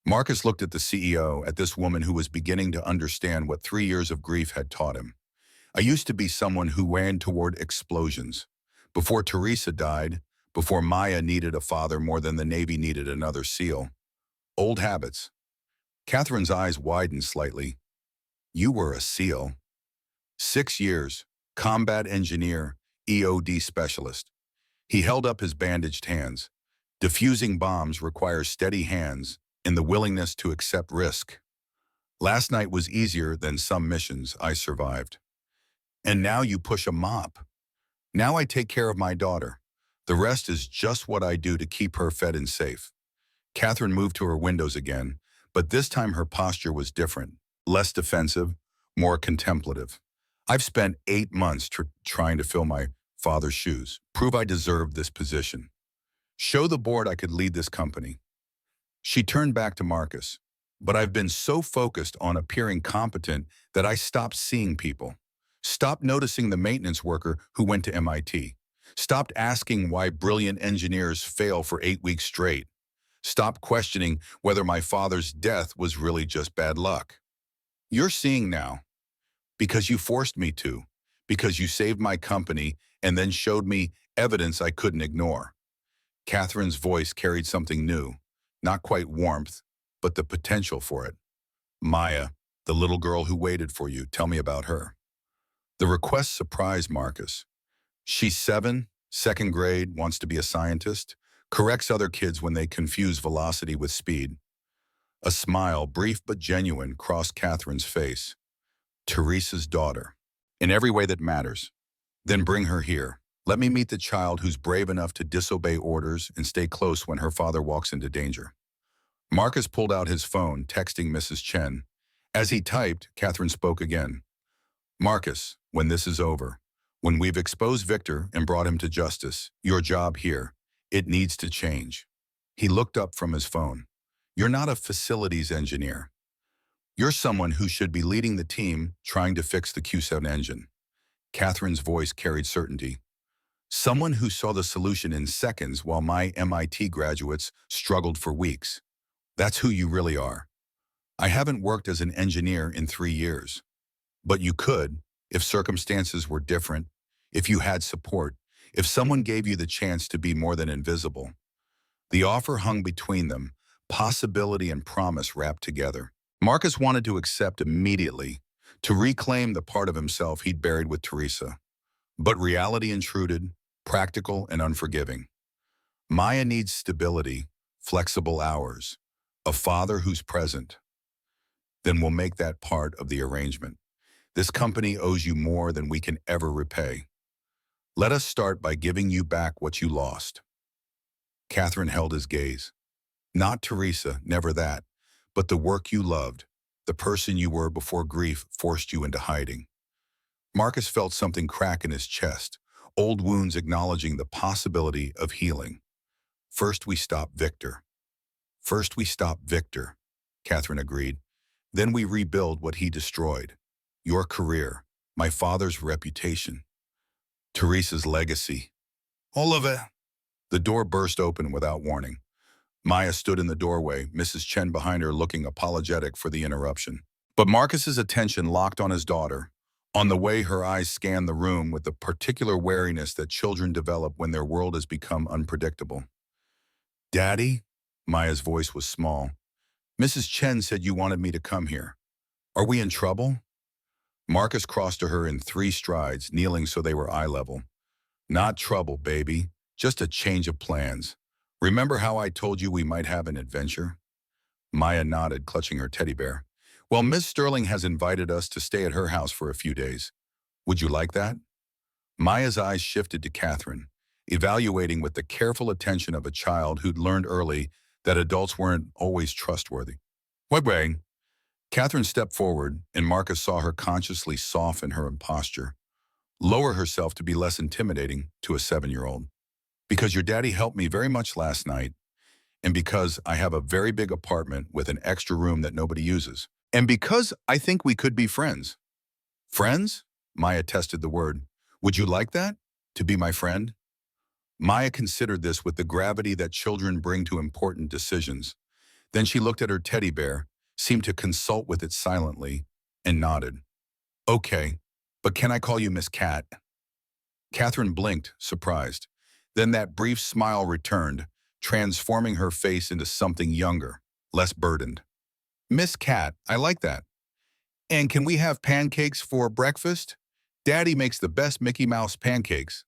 Marcus looked at the CEO, at this woman who was beginning to understand what 3 years of grief had taught him. I used to be someone who ran toward explosions. Before Teresa died, before Maya needed a father more than the Navy needed another SEAL. Old habits. Catherine's eyes widened slightly. You were a SEAL. 6 years, combat engineer, EOD specialist. He held up his bandaged hands. Diffusing bombs requires steady hands and the willingness to accept risk. Last night was easier than some missions I survived. And now you push a mop. Now I take care of my daughter. The rest is just what I do to keep her fed and safe. Catherine moved to her windows again, but this time her posture was different, less defensive, more contemplative. I've spent 8 months trying to fill my father's shoes, prove I deserved this position, show the board I could lead this company. She turned back to Marcus. But I've been so focused on appearing competent that I stopped seeing people. Stopped noticing the maintenance worker who went to MIT. Stopped asking why brilliant engineers fail for 8 weeks straight. Stopped questioning whether my father's death was really just bad luck. You're seeing now. Because you forced me to. Because you saved my company and then showed me evidence I couldn't ignore. Catherine's voice carried something new. Not quite warmth, but the potential for it. Maya, the little girl who waited for you, tell me about her. The request surprised Marcus. She's 7, second grade, wants to be a scientist, corrects other kids when they confuse velocity with speed. A smile, brief but genuine, crossed Catherine's face. Teresa's daughter. In every way that matters. Then bring her here. Let me meet the child who's brave enough to disobey orders and stay close when her father walks into danger. Marcus pulled out his phone, texting Mrs. Chen. As he typed, Catherine spoke again. Marcus, when this is over, when we've exposed Victor and brought him to justice, your job here, it needs to change. He looked up from his phone. You're not a facilities engineer. You're someone who should be leading the team trying to fix the Q7 engine. Catherine's voice carried certainty. Someone who saw the solution in seconds while my MIT graduates struggled for weeks. That's who you really are. I haven't worked as an engineer in 3 years. But you could, if circumstances were different, if you had support, if someone gave you the chance to be more than invisible. The offer hung between them, possibility and promise wrapped together. Marcus wanted to accept immediately, to reclaim the part of himself he'd buried with Teresa. But reality intruded, practical and unforgiving. Maya needs stability, flexible hours, a father who's present. Then we'll make that part of the arrangement. This company owes you more than we can ever repay. Let us start by giving you back what you lost. Catherine held his gaze. Not Teresa, never that, but the work you loved, the person you were before grief forced you into hiding. Marcus felt something crack in his chest, old wounds acknowledging the possibility of healing. First we stop Victor. First we stop Victor, Catherine agreed. Then we rebuild what he destroyed. Your career, my father's reputation, Teresa's legacy. All of it. The door burst open without warning. Maya stood in the doorway, Mrs. Chen behind her looking apologetic for the interruption. But Marcus's attention locked on his daughter. On the way, her eyes scanned the room with the particular wariness that children develop when their world has become unpredictable. Daddy? Maya's voice was small. Mrs. Chen said you wanted me to come here. Are we in trouble? Marcus crossed to her in 3 strides, kneeling so they were eye level. Not trouble, baby. Just a change of plans. Remember how I told you we might have an adventure? Maya nodded, clutching her teddy bear. Well, Miss Sterling has invited us to stay at her house for a few days. Would you like that? Maya's eyes shifted to Catherine. evaluating with the careful attention of a child who'd learned early that adults weren't always trustworthy. Way, Catherine stepped forward, and Marcus saw her consciously soften her posture, lower herself to be less intimidating to a 7-year-old. Because your daddy helped me very much last night, and because I have a very big apartment with an extra room that nobody uses, and because I think we could be friends. Friends? Maya tested the word. Would you like that? To be my friend? Maya considered this with the gravity that children bring to important decisions. Then she looked at her teddy bear, seemed to consult with it silently, and nodded. Okay, but can I call you Miss Cat? Catherine blinked, surprised. Then that brief smile returned, transforming her face into something younger, less burdened. Miss Cat, I like that. And can we have pancakes for breakfast? Daddy makes the best Mickey Mouse pancakes.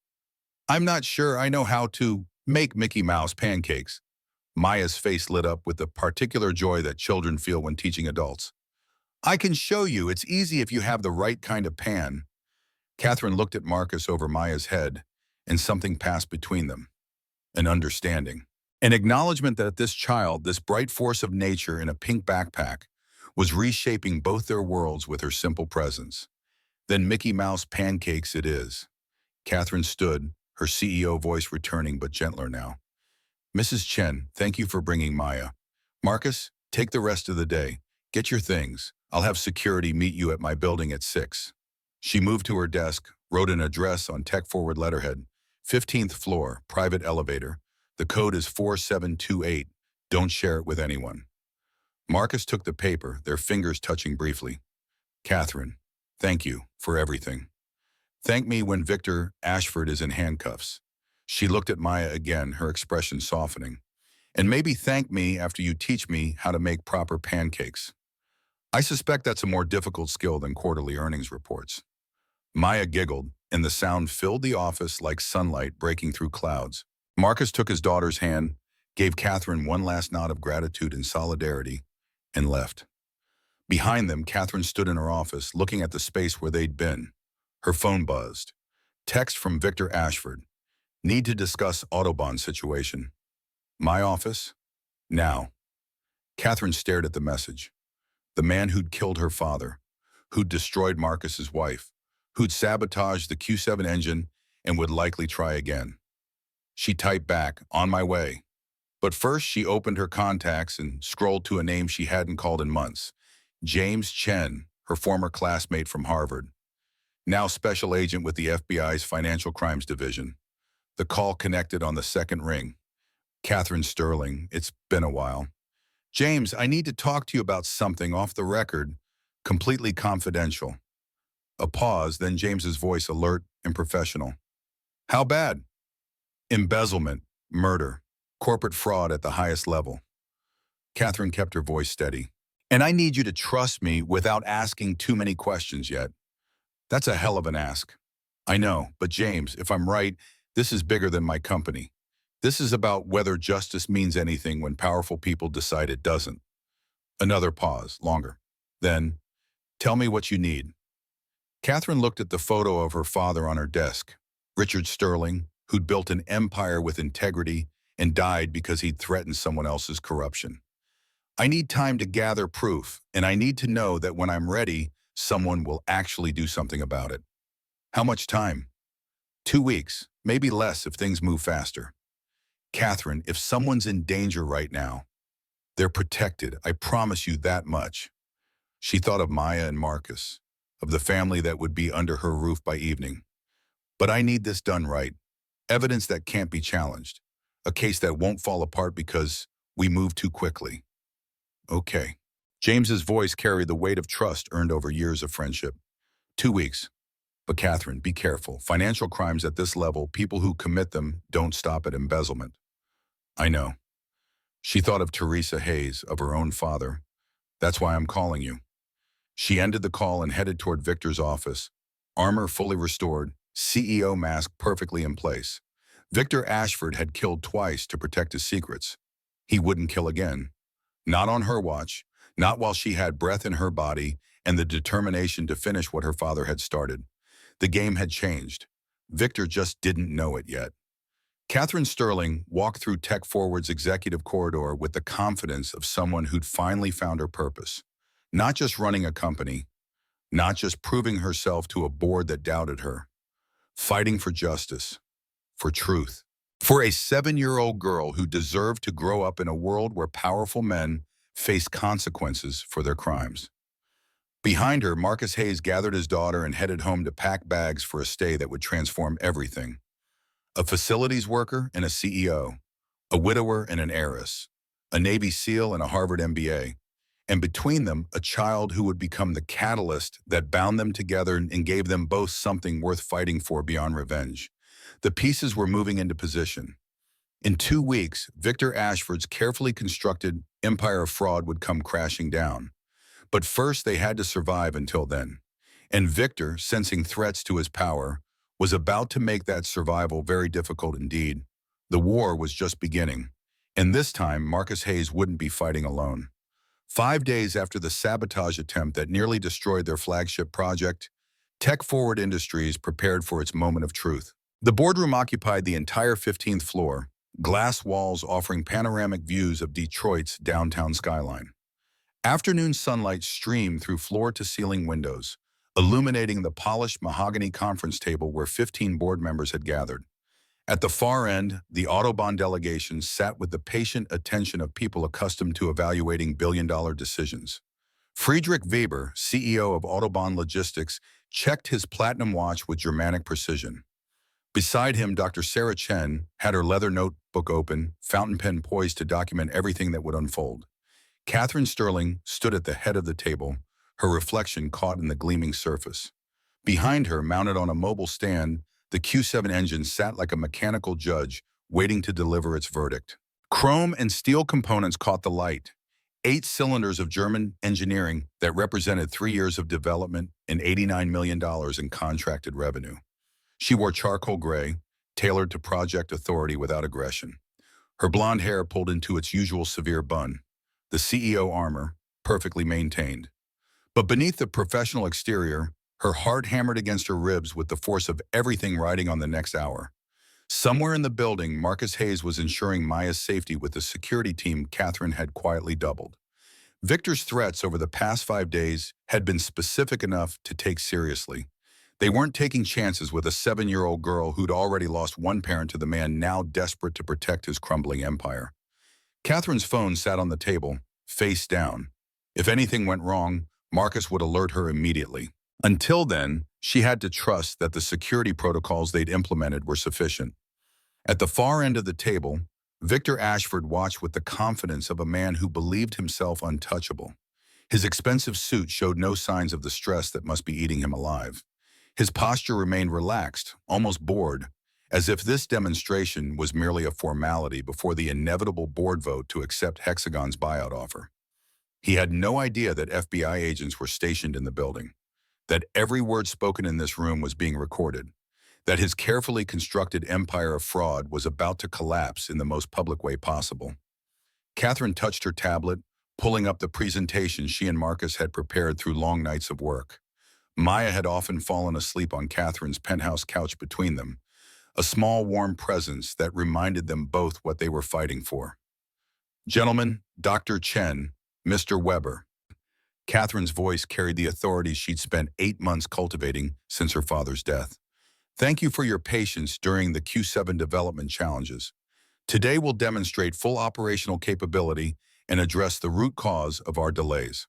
I'm not sure I know how to make Mickey Mouse pancakes. Maya's face lit up with the particular joy that children feel when teaching adults. I can show you. It's easy if you have the right kind of pan. Catherine looked at Marcus over Maya's head, and something passed between them. An understanding. An acknowledgement that this child, this bright force of nature in a pink backpack, was reshaping both their worlds with her simple presence. Then Mickey Mouse pancakes it is. Catherine stood, her CEO voice returning but gentler now. Mrs. Chen, thank you for bringing Maya. Marcus, take the rest of the day. Get your things. I'll have security meet you at my building at 6. She moved to her desk, wrote an address on tech-forward letterhead. 15th floor, private elevator. The code is 4728. Don't share it with anyone. Marcus took the paper, their fingers touching briefly. Catherine, thank you for everything. Thank me when Victor Ashford is in handcuffs. She looked at Maya again, her expression softening. And maybe thank me after you teach me how to make proper pancakes. I suspect that's a more difficult skill than quarterly earnings reports. Maya giggled, and the sound filled the office like sunlight breaking through clouds. Marcus took his daughter's hand, gave Catherine one last nod of gratitude and solidarity, and left. Behind them, Catherine stood in her office, looking at the space where they'd been. Her phone buzzed. Text from Victor Ashford. Need to discuss Autobahn situation. My office? Now. Catherine stared at the message. The man who'd killed her father, who'd destroyed Marcus's wife, who'd sabotaged the Q7 engine and would likely try again. She typed back, on my way. But first she opened her contacts and scrolled to a name she hadn't called in months. James Chen, her former classmate from Harvard. Now special agent with the FBI's Financial Crimes Division. The call connected on the second ring. Catherine Sterling, it's been a while. James, I need to talk to you about something off the record, completely confidential. A pause, then James's voice alert and professional. How bad? Embezzlement, murder, corporate fraud at the highest level. Catherine kept her voice steady. And I need you to trust me without asking too many questions yet. That's a hell of an ask. I know, but James, if I'm right, this is bigger than my company. This is about whether justice means anything when powerful people decide it doesn't. Another pause, longer. Then, tell me what you need. Catherine looked at the photo of her father on her desk. Richard Sterling, who'd built an empire with integrity and died because he'd threatened someone else's corruption. I need time to gather proof, and I need to know that when I'm ready, someone will actually do something about it. How much time? 2 weeks, maybe less if things move faster. Catherine, if someone's in danger right now, they're protected, I promise you that much. She thought of Maya and Marcus, of the family that would be under her roof by evening. But I need this done right. Evidence that can't be challenged. A case that won't fall apart because we move too quickly. Okay. James's voice carried the weight of trust earned over years of friendship. 2 weeks. But Catherine, be careful. Financial crimes at this level, people who commit them don't stop at embezzlement. I know. She thought of Teresa Hayes, of her own father. That's why I'm calling you. She ended the call and headed toward Victor's office. Armor fully restored, CEO mask perfectly in place. Victor Ashford had killed twice to protect his secrets. He wouldn't kill again. Not on her watch, not while she had breath in her body and the determination to finish what her father had started. The game had changed. Victor just didn't know it yet. Catherine Sterling walked through Tech Forward's executive corridor with the confidence of someone who'd finally found her purpose. Not just running a company, not just proving herself to a board that doubted her, fighting for justice, for truth. For a 7-year-old girl who deserved to grow up in a world where powerful men faced consequences for their crimes. Behind her, Marcus Hayes gathered his daughter and headed home to pack bags for a stay that would transform everything. A facilities worker and a CEO, a widower and an heiress, a Navy SEAL and a Harvard MBA, and between them, a child who would become the catalyst that bound them together and gave them both something worth fighting for beyond revenge. The pieces were moving into position. In 2 weeks, Victor Ashford's carefully constructed empire of fraud would come crashing down. But first, they had to survive until then. And Victor, sensing threats to his power, was about to make that survival very difficult indeed. The war was just beginning. And this time, Marcus Hayes wouldn't be fighting alone. 5 days after the sabotage attempt that nearly destroyed their flagship project, Tech Forward Industries prepared for its moment of truth. The boardroom occupied the entire 15th floor, glass walls offering panoramic views of Detroit's downtown skyline. Afternoon sunlight streamed through floor-to-ceiling windows, illuminating the polished mahogany conference table where 15 board members had gathered. At the far end, the Autobahn delegation sat with the patient attention of people accustomed to evaluating billion-dollar decisions. Friedrich Weber, CEO of Autobahn Logistics, checked his platinum watch with Germanic precision. Beside him, Dr. Sarah Chen had her leather notebook open, fountain pen poised to document everything that would unfold. Catherine Sterling stood at the head of the table, her reflection caught in the gleaming surface. Behind her, mounted on a mobile stand, the Q7 engine sat like a mechanical judge, waiting to deliver its verdict. Chrome and steel components caught the light. 8 cylinders of German engineering that represented 3 years of development and $89 million in contracted revenue. She wore charcoal gray, tailored to project authority without aggression. Her blonde hair pulled into its usual severe bun. The CEO armor, perfectly maintained. But beneath the professional exterior, her heart hammered against her ribs with the force of everything riding on the next hour. Somewhere in the building, Marcus Hayes was ensuring Maya's safety with the security team Catherine had quietly doubled. Victor's threats over the past 5 days had been specific enough to take seriously. They weren't taking chances with a 7-year-old girl who'd already lost one parent to the man now desperate to protect his crumbling empire. Catherine's phone sat on the table, face down. If anything went wrong, Marcus would alert her immediately. Until then, she had to trust that the security protocols they'd implemented were sufficient. At the far end of the table, Victor Ashford watched with the confidence of a man who believed himself untouchable. His expensive suit showed no signs of the stress that must be eating him alive. His posture remained relaxed, almost bored, as if this demonstration was merely a formality before the inevitable board vote to accept Hexagon's buyout offer. He had no idea that FBI agents were stationed in the building, that every word spoken in this room was being recorded, that his carefully constructed empire of fraud was about to collapse in the most public way possible. Catherine touched her tablet, pulling up the presentation she and Marcus had prepared through long nights of work. Maya had often fallen asleep on Catherine's penthouse couch between them, a small warm presence that reminded them both what they were fighting for. "Gentlemen, Dr. Chen, Mr. Weber." Catherine's voice carried the authority she'd spent 8 months cultivating since her father's death. "Thank you for your patience during the Q7 development challenges. Today we'll demonstrate full operational capability and address the root cause of our delays."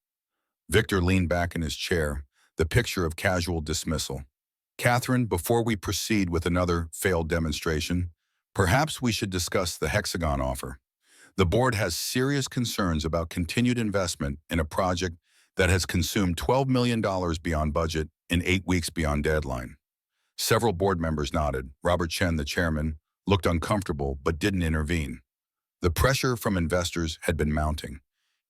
Victor leaned back in his chair, the picture of casual dismissal. "Catherine, before we proceed with another failed demonstration, perhaps we should discuss the Hexagon offer. The board has serious concerns about continued investment in a project that has consumed $12 million beyond budget and 8 weeks beyond deadline." Several board members nodded. Robert Chen, the chairman, looked uncomfortable but didn't intervene. The pressure from investors had been mounting.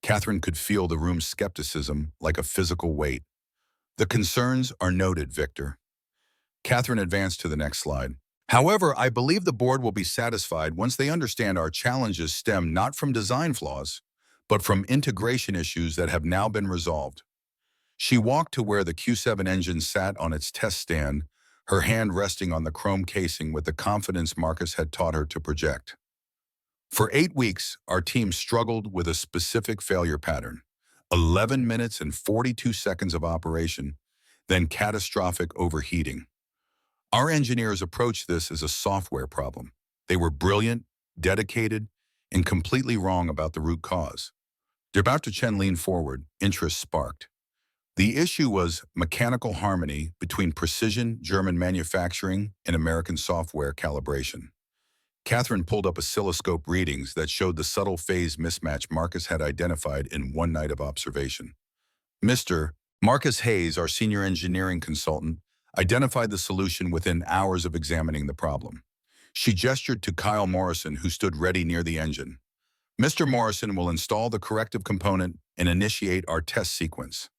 Catherine could feel the room's skepticism like a physical weight. "The concerns are noted, Victor." Catherine advanced to the next slide. "However, I believe the board will be satisfied once they understand our challenges stem not from design flaws, but from integration issues that have now been resolved." She walked to where the Q7 engine sat on its test stand, her hand resting on the chrome casing with the confidence Marcus had taught her to project. For 8 weeks, our team struggled with a specific failure pattern. 11 minutes and 42 seconds of operation, then catastrophic overheating. Our engineers approached this as a software problem. They were brilliant, dedicated, and completely wrong about the root cause. Dr. Chen leaned forward, interest sparked. The issue was mechanical harmony between precision German manufacturing and American software calibration. Catherine pulled up oscilloscope readings that showed the subtle phase mismatch Marcus had identified in one night of observation. Mr. Marcus Hayes, our senior engineering consultant, identified the solution within hours of examining the problem. She gestured to Kyle Morrison, who stood ready near the engine. Mr. Morrison will install the corrective component and initiate our test sequence.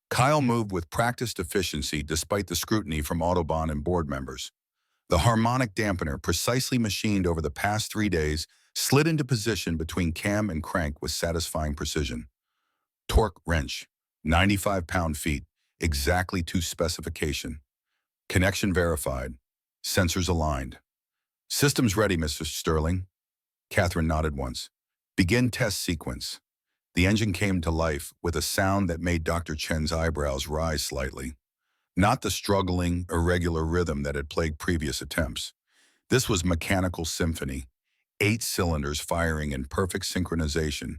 Kyle moved with practiced efficiency despite the scrutiny from Autobahn and board members. The harmonic dampener, precisely machined over the past 3 days, slid into position between cam and crank with satisfying precision. Torque wrench, 95 pound-feet, exactly to specification. Connection verified. Sensors aligned. Systems ready, Mr. Sterling. Catherine nodded once. Begin test sequence. The engine came to life with a sound that made Dr. Chen's eyebrows rise slightly. Not the struggling, irregular rhythm that had plagued previous attempts. This was mechanical symphony, 8 cylinders firing in perfect synchronization,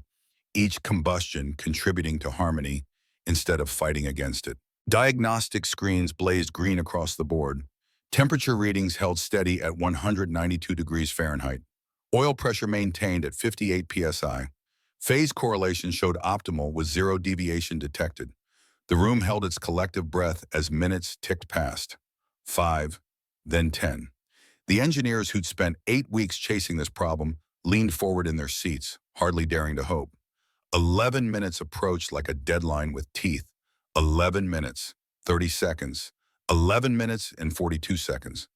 each combustion contributing to harmony instead of fighting against it. Diagnostic screens blazed green across the board. Temperature readings held steady at 192 degrees Fahrenheit. Oil pressure maintained at 58 psi. Phase correlation showed optimal with 0 deviation detected. The room held its collective breath as minutes ticked past. 5, then 10. The engineers who'd spent 8 weeks chasing this problem leaned forward in their seats, hardly daring to hope. 11 minutes approached like a deadline with teeth. 11 minutes, 30 seconds, 11 minutes and 42 seconds.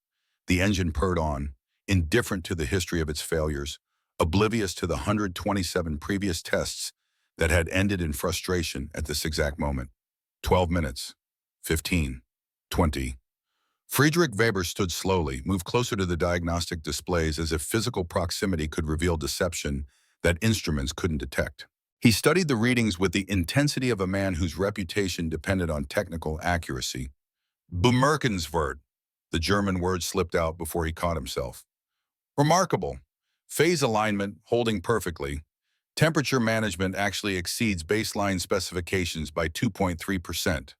The engine purred on, indifferent to the history of its failures, oblivious to the 127 previous tests that had ended in frustration at this exact moment. 12 minutes, 15, 20. Friedrich Weber stood slowly, moved closer to the diagnostic displays as if physical proximity could reveal deception that instruments couldn't detect. He studied the readings with the intensity of a man whose reputation depended on technical accuracy. Bemerkenswert, the German word slipped out before he caught himself. Remarkable. Phase alignment holding perfectly. Temperature management actually exceeds baseline specifications by 2.3%.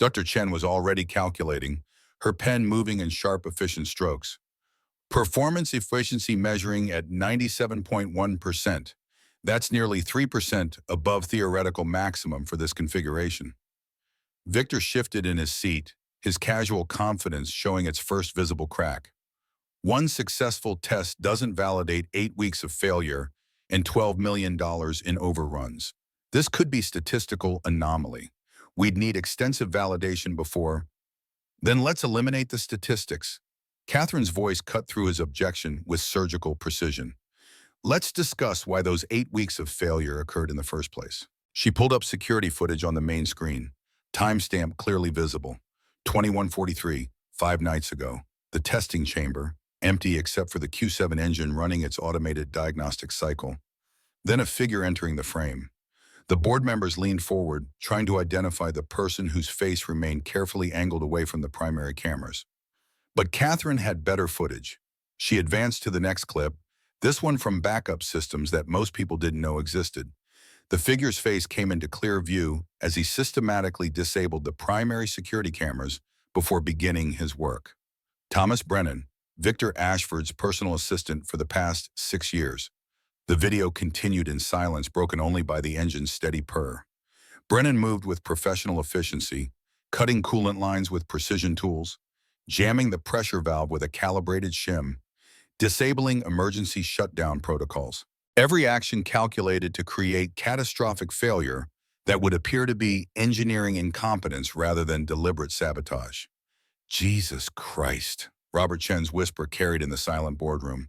Dr. Chen was already calculating, her pen moving in sharp, efficient strokes. Performance efficiency measuring at 97.1%. That's nearly 3% above theoretical maximum for this configuration. Victor shifted in his seat, his casual confidence showing its first visible crack. One successful test doesn't validate 8 weeks of failure and $12 million in overruns. This could be statistical anomaly. We'd need extensive validation before. Then let's eliminate the statistics. Catherine's voice cut through his objection with surgical precision. Let's discuss why those 8 weeks of failure occurred in the first place. She pulled up security footage on the main screen. Timestamp clearly visible. 21:43, 5 nights ago. The testing chamber, empty except for the Q7 engine running its automated diagnostic cycle. Then a figure entering the frame. The board members leaned forward, trying to identify the person whose face remained carefully angled away from the primary cameras. But Catherine had better footage. She advanced to the next clip, this one from backup systems that most people didn't know existed. The figure's face came into clear view as he systematically disabled the primary security cameras before beginning his work. Thomas Brennan, Victor Ashford's personal assistant for the past 6 years. The video continued in silence, broken only by the engine's steady purr. Brennan moved with professional efficiency, cutting coolant lines with precision tools, jamming the pressure valve with a calibrated shim, disabling emergency shutdown protocols. Every action calculated to create catastrophic failure that would appear to be engineering incompetence rather than deliberate sabotage. Jesus Christ, Robert Chen's whisper carried in the silent boardroom.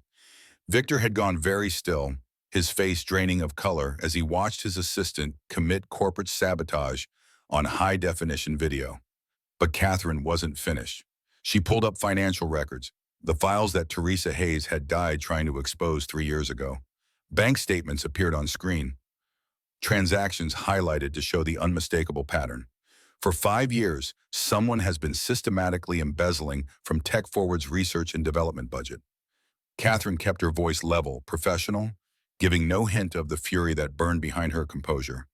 Victor had gone very still, his face draining of color as he watched his assistant commit corporate sabotage on high-definition video. But Catherine wasn't finished. She pulled up financial records, the files that Teresa Hayes had died trying to expose 3 years ago. Bank statements appeared on screen, transactions highlighted to show the unmistakable pattern. For 5 years, someone has been systematically embezzling from Tech Forward's research and development budget. Catherine kept her voice level, professional, giving no hint of the fury that burned behind her composure.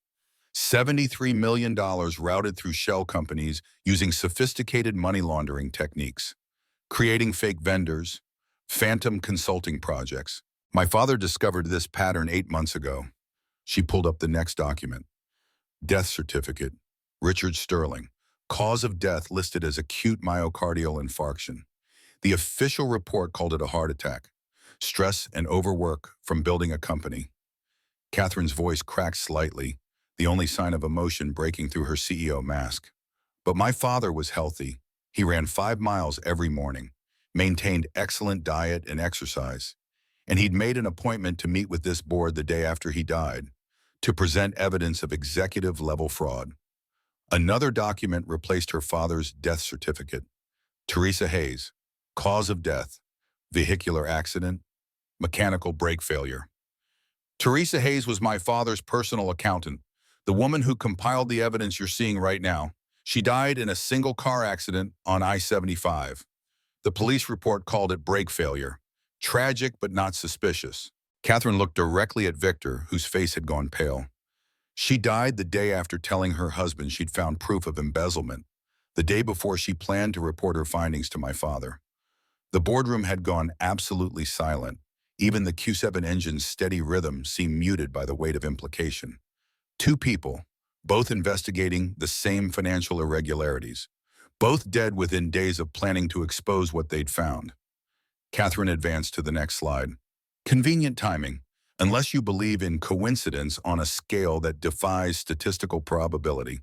$73 million routed through shell companies using sophisticated money laundering techniques, creating fake vendors, phantom consulting projects. My father discovered this pattern 8 months ago. She pulled up the next document. Death certificate, Richard Sterling. Cause of death listed as acute myocardial infarction. The official report called it a heart attack. Stress and overwork from building a company. Catherine's voice cracked slightly, the only sign of emotion breaking through her CEO mask. But my father was healthy. He ran 5 miles every morning, maintained excellent diet and exercise, and he'd made an appointment to meet with this board the day after he died, to present evidence of executive-level fraud. Another document replaced her father's death certificate. Teresa Hayes, cause of death, vehicular accident, mechanical brake failure. Teresa Hayes was my father's personal accountant, the woman who compiled the evidence you're seeing right now. She died in a single car accident on I-75. The police report called it brake failure. Tragic but not suspicious. Catherine looked directly at Victor, whose face had gone pale. She died the day after telling her husband she'd found proof of embezzlement, the day before she planned to report her findings to my father. The boardroom had gone absolutely silent. Even the Q7 engine's steady rhythm seemed muted by the weight of implication. Two people, both investigating the same financial irregularities, both dead within days of planning to expose what they'd found. Catherine advanced to the next slide. Convenient timing, unless you believe in coincidence on a scale that defies statistical probability.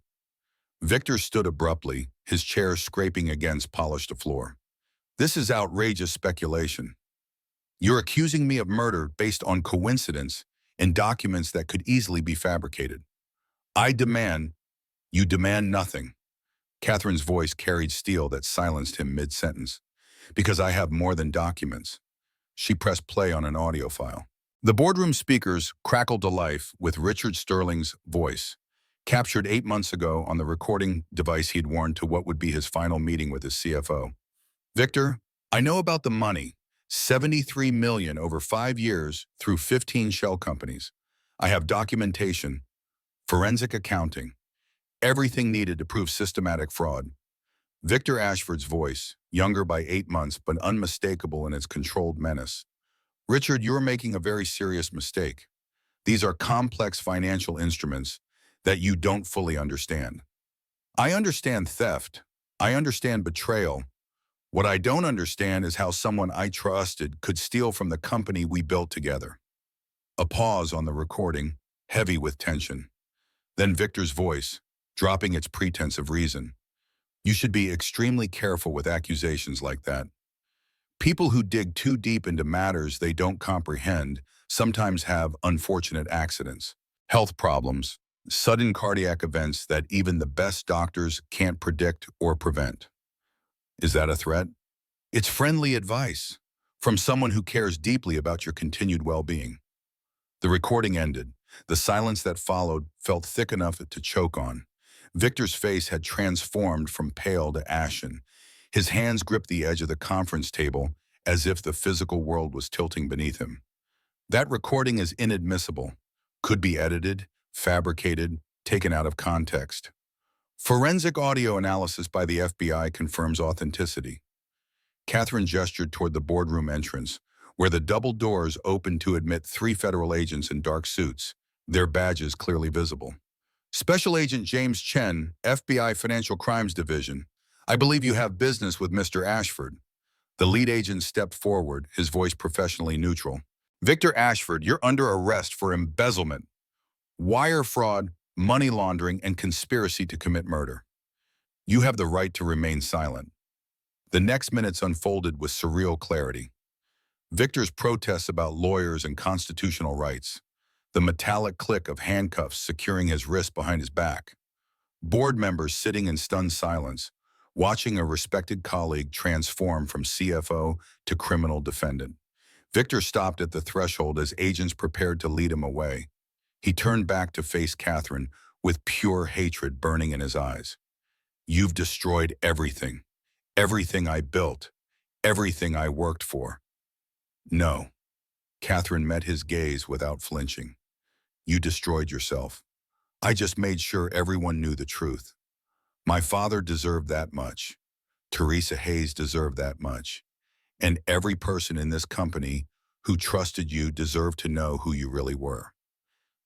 Victor stood abruptly, his chair scraping against polished floor. This is outrageous speculation. You're accusing me of murder based on coincidence and documents that could easily be fabricated. You demand nothing. Catherine's voice carried steel that silenced him mid-sentence. Because I have more than documents. She pressed play on an audio file. The boardroom speakers crackled to life with Richard Sterling's voice, captured 8 months ago on the recording device he'd worn to what would be his final meeting with his CFO. Victor, I know about the money. $73 million over 5 years through 15 shell companies. I have documentation, forensic accounting, everything needed to prove systematic fraud. Victor Ashford's voice, younger by 8 months but unmistakable in its controlled menace. Richard, you're making a very serious mistake. These are complex financial instruments that you don't fully understand. I understand theft. I understand betrayal. What I don't understand is how someone I trusted could steal from the company we built together. A pause on the recording, heavy with tension. Then Victor's voice, dropping its pretense of reason. You should be extremely careful with accusations like that. People who dig too deep into matters they don't comprehend sometimes have unfortunate accidents, health problems, sudden cardiac events that even the best doctors can't predict or prevent. Is that a threat? It's friendly advice from someone who cares deeply about your continued well-being. The recording ended. The silence that followed felt thick enough to choke on. Victor's face had transformed from pale to ashen. His hands gripped the edge of the conference table as if the physical world was tilting beneath him. That recording is inadmissible, could be edited, fabricated, taken out of context. Forensic audio analysis by the FBI confirms authenticity. Catherine gestured toward the boardroom entrance, where the double doors opened to admit 3 federal agents in dark suits, their badges clearly visible. Special Agent James Chen, FBI Financial Crimes Division. I believe you have business with Mr. Ashford. The lead agent stepped forward, his voice professionally neutral. Victor Ashford, you're under arrest for embezzlement, wire fraud, money laundering, and conspiracy to commit murder. You have the right to remain silent. The next minutes unfolded with surreal clarity. Victor's protests about lawyers and constitutional rights, the metallic click of handcuffs securing his wrist behind his back, board members sitting in stunned silence, watching a respected colleague transform from CFO to criminal defendant. Victor stopped at the threshold as agents prepared to lead him away. He turned back to face Catherine with pure hatred burning in his eyes. You've destroyed everything. Everything I built. Everything I worked for. No. Catherine met his gaze without flinching. You destroyed yourself. I just made sure everyone knew the truth. My father deserved that much. Teresa Hayes deserved that much. And every person in this company who trusted you deserved to know who you really were.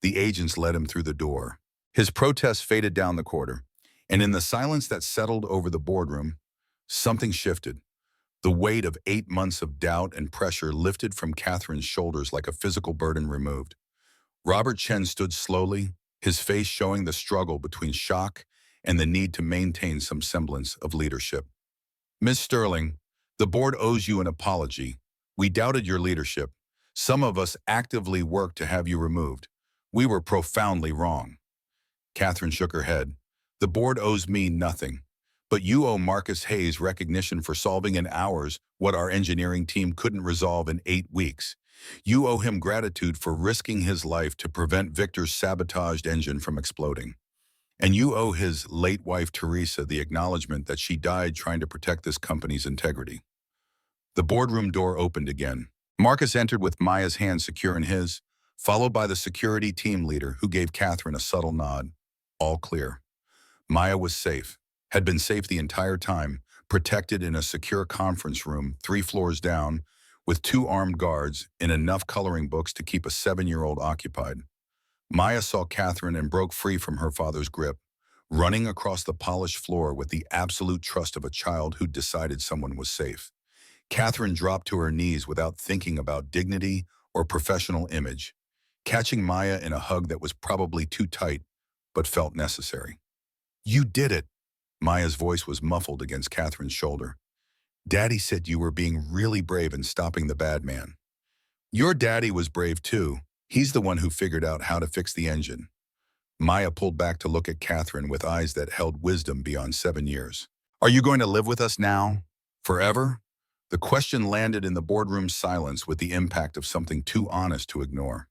The agents led him through the door. His protest faded down the corridor, and in the silence that settled over the boardroom, something shifted. The weight of 8 months of doubt and pressure lifted from Catherine's shoulders like a physical burden removed. Robert Chen stood slowly, his face showing the struggle between shock and the need to maintain some semblance of leadership. Ms. Sterling, the board owes you an apology. We doubted your leadership. Some of us actively worked to have you removed. We were profoundly wrong. Catherine shook her head. The board owes me nothing. But you owe Marcus Hayes recognition for solving in hours what our engineering team couldn't resolve in 8 weeks. You owe him gratitude for risking his life to prevent Victor's sabotaged engine from exploding. And you owe his late wife Teresa the acknowledgement that she died trying to protect this company's integrity. The boardroom door opened again. Marcus entered with Maya's hand secure in his, followed by the security team leader who gave Catherine a subtle nod. All clear. Maya was safe, had been safe the entire time, protected in a secure conference room 3 floors down, with 2 armed guards and enough coloring books to keep a 7-year-old occupied. Maya saw Catherine and broke free from her father's grip, running across the polished floor with the absolute trust of a child who'd decided someone was safe. Catherine dropped to her knees without thinking about dignity or professional image, catching Maya in a hug that was probably too tight, but felt necessary. You did it! Maya's voice was muffled against Catherine's shoulder. Daddy said you were being really brave in stopping the bad man. Your daddy was brave too. He's the one who figured out how to fix the engine. Maya pulled back to look at Catherine with eyes that held wisdom beyond 7 years. Are you going to live with us now? Forever? The question landed in the boardroom's silence with the impact of something too honest to ignore.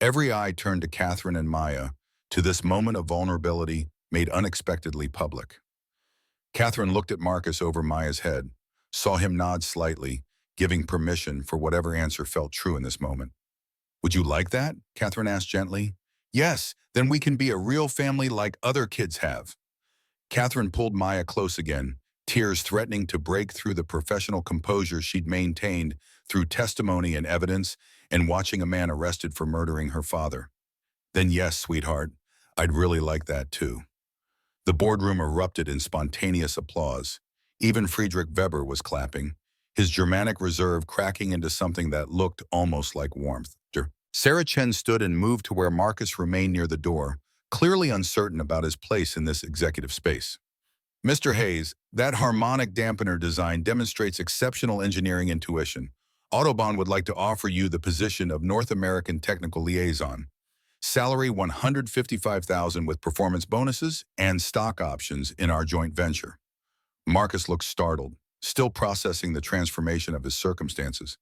Every eye turned to Catherine and Maya, to this moment of vulnerability made unexpectedly public. Catherine looked at Marcus over Maya's head, saw him nod slightly, giving permission for whatever answer felt true in this moment. Would you like that? Catherine asked gently. Yes, then we can be a real family like other kids have. Catherine pulled Maya close again, tears threatening to break through the professional composure she'd maintained through testimony and evidence and watching a man arrested for murdering her father. Then yes, sweetheart, I'd really like that too. The boardroom erupted in spontaneous applause. Even Friedrich Weber was clapping, his Germanic reserve cracking into something that looked almost like warmth. Sarah Chen stood and moved to where Marcus remained near the door, clearly uncertain about his place in this executive space. Mr. Hayes, that harmonic dampener design demonstrates exceptional engineering intuition. Autobahn would like to offer you the position of North American Technical Liaison. Salary $155,000 with performance bonuses and stock options in our joint venture. Marcus looked startled, still processing the transformation of his circumstances.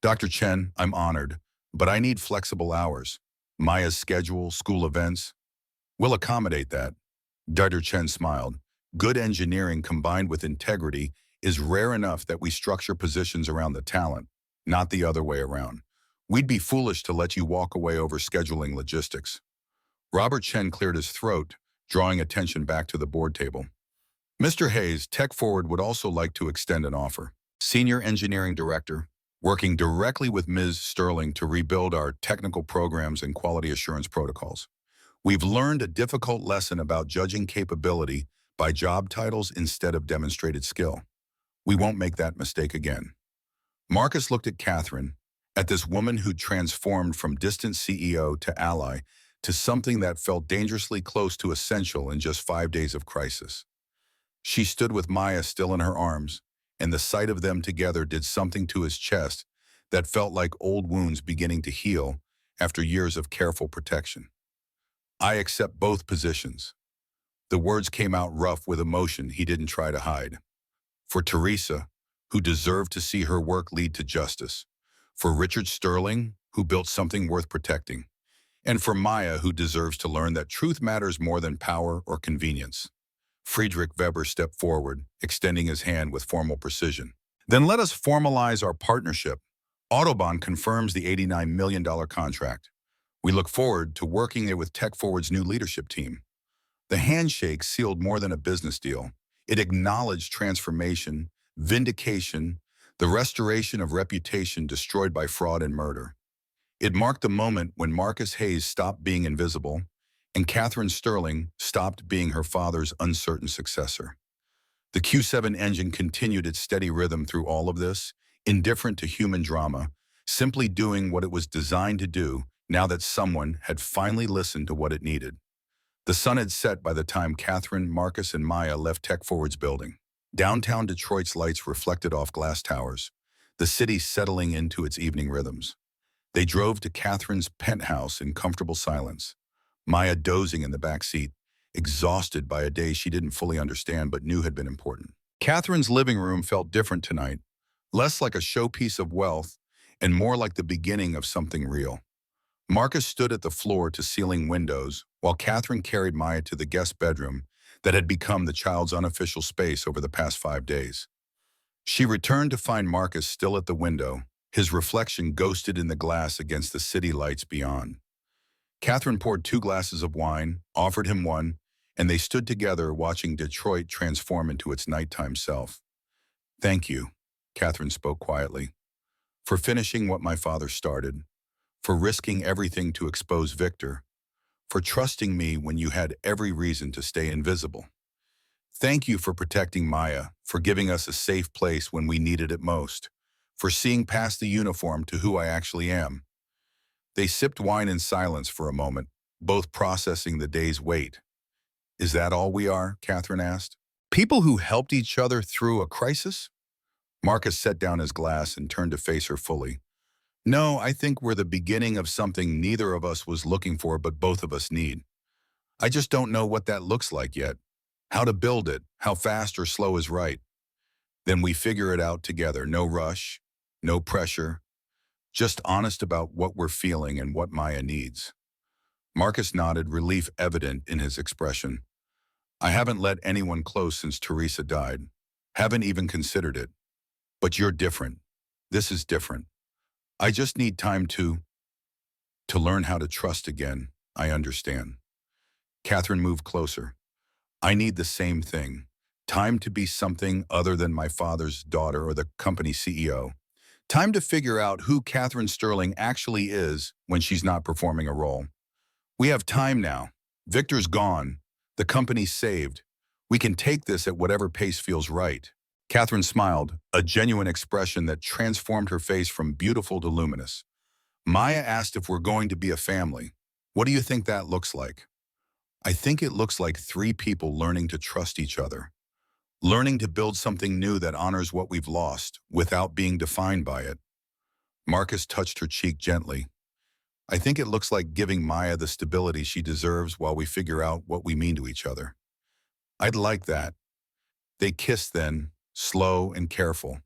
Dr. Chen, I'm honored, but I need flexible hours. Maya's schedule, school events. We'll accommodate that. Dr. Chen smiled. Good engineering combined with integrity is rare enough that we structure positions around the talent, not the other way around. We'd be foolish to let you walk away over scheduling logistics. Robert Chen cleared his throat, drawing attention back to the board table. Mr. Hayes, Tech Forward would also like to extend an offer. Senior Engineering Director, working directly with Ms. Sterling to rebuild our technical programs and quality assurance protocols. We've learned a difficult lesson about judging capability by job titles instead of demonstrated skill. We won't make that mistake again. Marcus looked at Catherine, at this woman who'd transformed from distant CEO to ally to something that felt dangerously close to essential in just 5 days of crisis. She stood with Maya still in her arms, and the sight of them together did something to his chest that felt like old wounds beginning to heal after years of careful protection. I accept both positions. The words came out rough with emotion he didn't try to hide. For Teresa, who deserved to see her work lead to justice. For Richard Sterling, who built something worth protecting. And for Maya, who deserves to learn that truth matters more than power or convenience. Friedrich Weber stepped forward, extending his hand with formal precision. Then let us formalize our partnership. Autobahn confirms the $89 million contract. We look forward to working it with Tech Forward's new leadership team. The handshake sealed more than a business deal. It acknowledged transformation, vindication, the restoration of reputation destroyed by fraud and murder. It marked the moment when Marcus Hayes stopped being invisible and Catherine Sterling stopped being her father's uncertain successor. The Q7 engine continued its steady rhythm through all of this, indifferent to human drama, simply doing what it was designed to do now that someone had finally listened to what it needed. The sun had set by the time Catherine, Marcus, and Maya left Tech Forward's building. Downtown Detroit's lights reflected off glass towers, the city settling into its evening rhythms. They drove to Catherine's penthouse in comfortable silence, Maya dozing in the back seat, exhausted by a day she didn't fully understand but knew had been important. Catherine's living room felt different tonight, less like a showpiece of wealth and more like the beginning of something real. Marcus stood at the floor-to-ceiling windows while Catherine carried Maya to the guest bedroom that had become the child's unofficial space over the past 5 days. She returned to find Marcus still at the window, his reflection ghosted in the glass against the city lights beyond. Catherine poured 2 glasses of wine, offered him one, and they stood together watching Detroit transform into its nighttime self. "Thank you," Catherine spoke quietly, "for finishing what my father started, for risking everything to expose Victor, for trusting me when you had every reason to stay invisible. Thank you for protecting Maya, for giving us a safe place when we needed it most, for seeing past the uniform to who I actually am." They sipped wine in silence for a moment, both processing the day's weight. "Is that all we are?" Catherine asked. "People who helped each other through a crisis?" Marcus set down his glass and turned to face her fully. "No, I think we're the beginning of something neither of us was looking for but both of us need. I just don't know what that looks like yet. How to build it, how fast or slow is right. Then we figure it out together, no rush, no pressure, just honest about what we're feeling and what Maya needs." Marcus nodded, relief evident in his expression. "I haven't let anyone close since Teresa died. Haven't even considered it. But you're different. This is different. I just need time to learn how to trust again. I understand." Catherine moved closer. "I need the same thing. Time to be something other than my father's daughter or the company CEO. Time to figure out who Catherine Sterling actually is when she's not performing a role. We have time now. Victor's gone. The company's saved. We can take this at whatever pace feels right." Catherine smiled, a genuine expression that transformed her face from beautiful to luminous. "Maya asked if we're going to be a family. What do you think that looks like?" "I think it looks like 3 people learning to trust each other. Learning to build something new that honors what we've lost without being defined by it." Marcus touched her cheek gently. "I think it looks like giving Maya the stability she deserves while we figure out what we mean to each other." "I'd like that." They kissed then, slow and careful.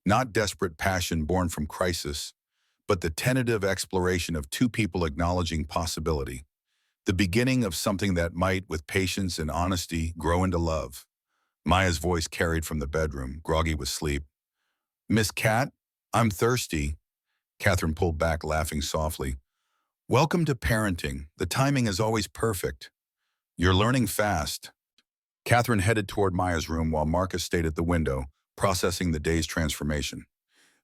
Not desperate passion born from crisis, but the tentative exploration of 2 people acknowledging possibility. The beginning of something that might, with patience and honesty, grow into love. Maya's voice carried from the bedroom, groggy with sleep. "Miss Cat, I'm thirsty." Catherine pulled back, laughing softly. "Welcome to parenting. The timing is always perfect. You're learning fast." Catherine headed toward Maya's room while Marcus stayed at the window, processing the day's transformation.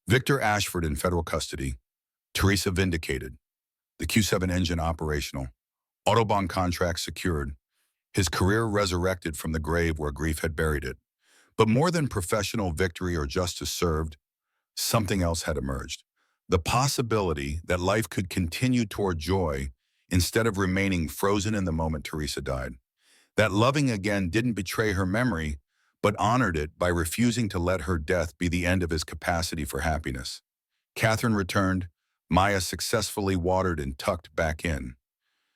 Victor Ashford in federal custody. Teresa vindicated. The Q7 engine operational. Autobahn contract secured. His career resurrected from the grave where grief had buried it. But more than professional victory or justice served, something else had emerged. The possibility that life could continue toward joy instead of remaining frozen in the moment Teresa died. That loving again didn't betray her memory, but honored it by refusing to let her death be the end of his capacity for happiness. Catherine returned, Maya successfully watered and tucked back in.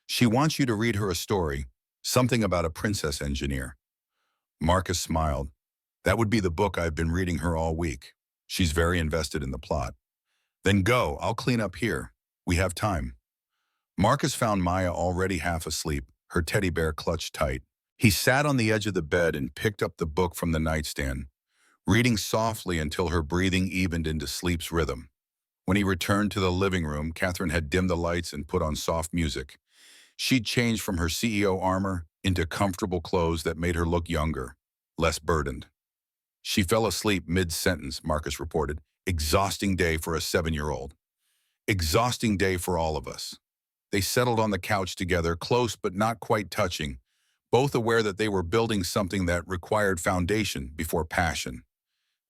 "She wants you to read her a story. Something about a princess engineer. Marcus smiled. That would be the book I've been reading her all week. She's very invested in the plot. Then go, I'll clean up here. We have time. Marcus found Maya already half asleep, her teddy bear clutched tight. He sat on the edge of the bed and picked up the book from the nightstand, reading softly until her breathing evened into sleep's rhythm. When he returned to the living room, Catherine had dimmed the lights and put on soft music. She'd changed from her CEO armor into comfortable clothes that made her look younger, less burdened. She fell asleep mid-sentence, Marcus reported. Exhausting day for a 7-year-old. Exhausting day for all of us. They settled on the couch together, close but not quite touching, both aware that they were building something that required foundation before passion.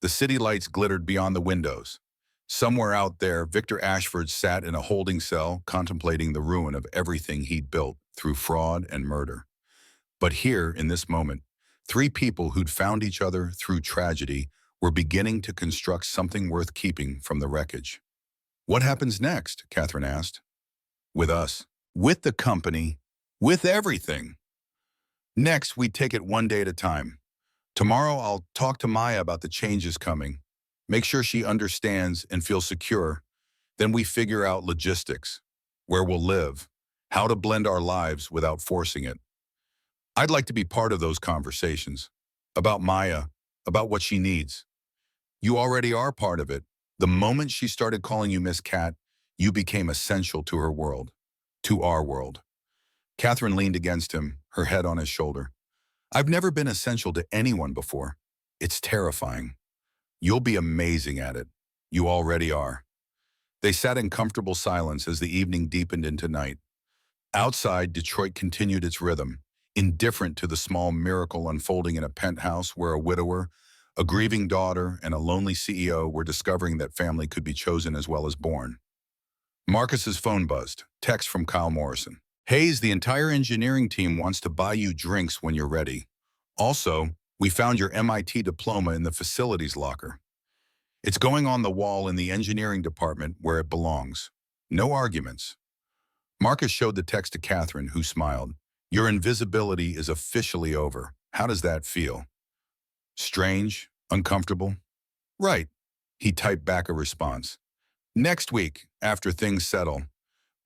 The city lights glittered beyond the windows. Somewhere out there, Victor Ashford sat in a holding cell, contemplating the ruin of everything he'd built through fraud and murder. But here, in this moment, 3 people who'd found each other through tragedy were beginning to construct something worth keeping from the wreckage. What happens next? Catherine asked. With us, with the company, with everything. Next, we take it one day at a time. Tomorrow, I'll talk to Maya about the changes coming. Make sure she understands and feels secure. Then we figure out logistics, where we'll live, how to blend our lives without forcing it. I'd like to be part of those conversations. About Maya, about what she needs. You already are part of it. The moment she started calling you Miss Cat, you became essential to her world, to our world. Catherine leaned against him, her head on his shoulder. I've never been essential to anyone before. It's terrifying. You'll be amazing at it. You already are. They sat in comfortable silence as the evening deepened into night. Outside, Detroit continued its rhythm, indifferent to the small miracle unfolding in a penthouse where a widower, a grieving daughter, and a lonely CEO were discovering that family could be chosen as well as born. Marcus's phone buzzed. Text from Kyle Morrison. Hayes, the entire engineering team wants to buy you drinks when you're ready. Also, we found your MIT diploma in the facilities locker. It's going on the wall in the engineering department where it belongs. No arguments. Marcus showed the text to Catherine, who smiled. Your invisibility is officially over. How does that feel? Strange? Uncomfortable? Right. He typed back a response. Next week, after things settle,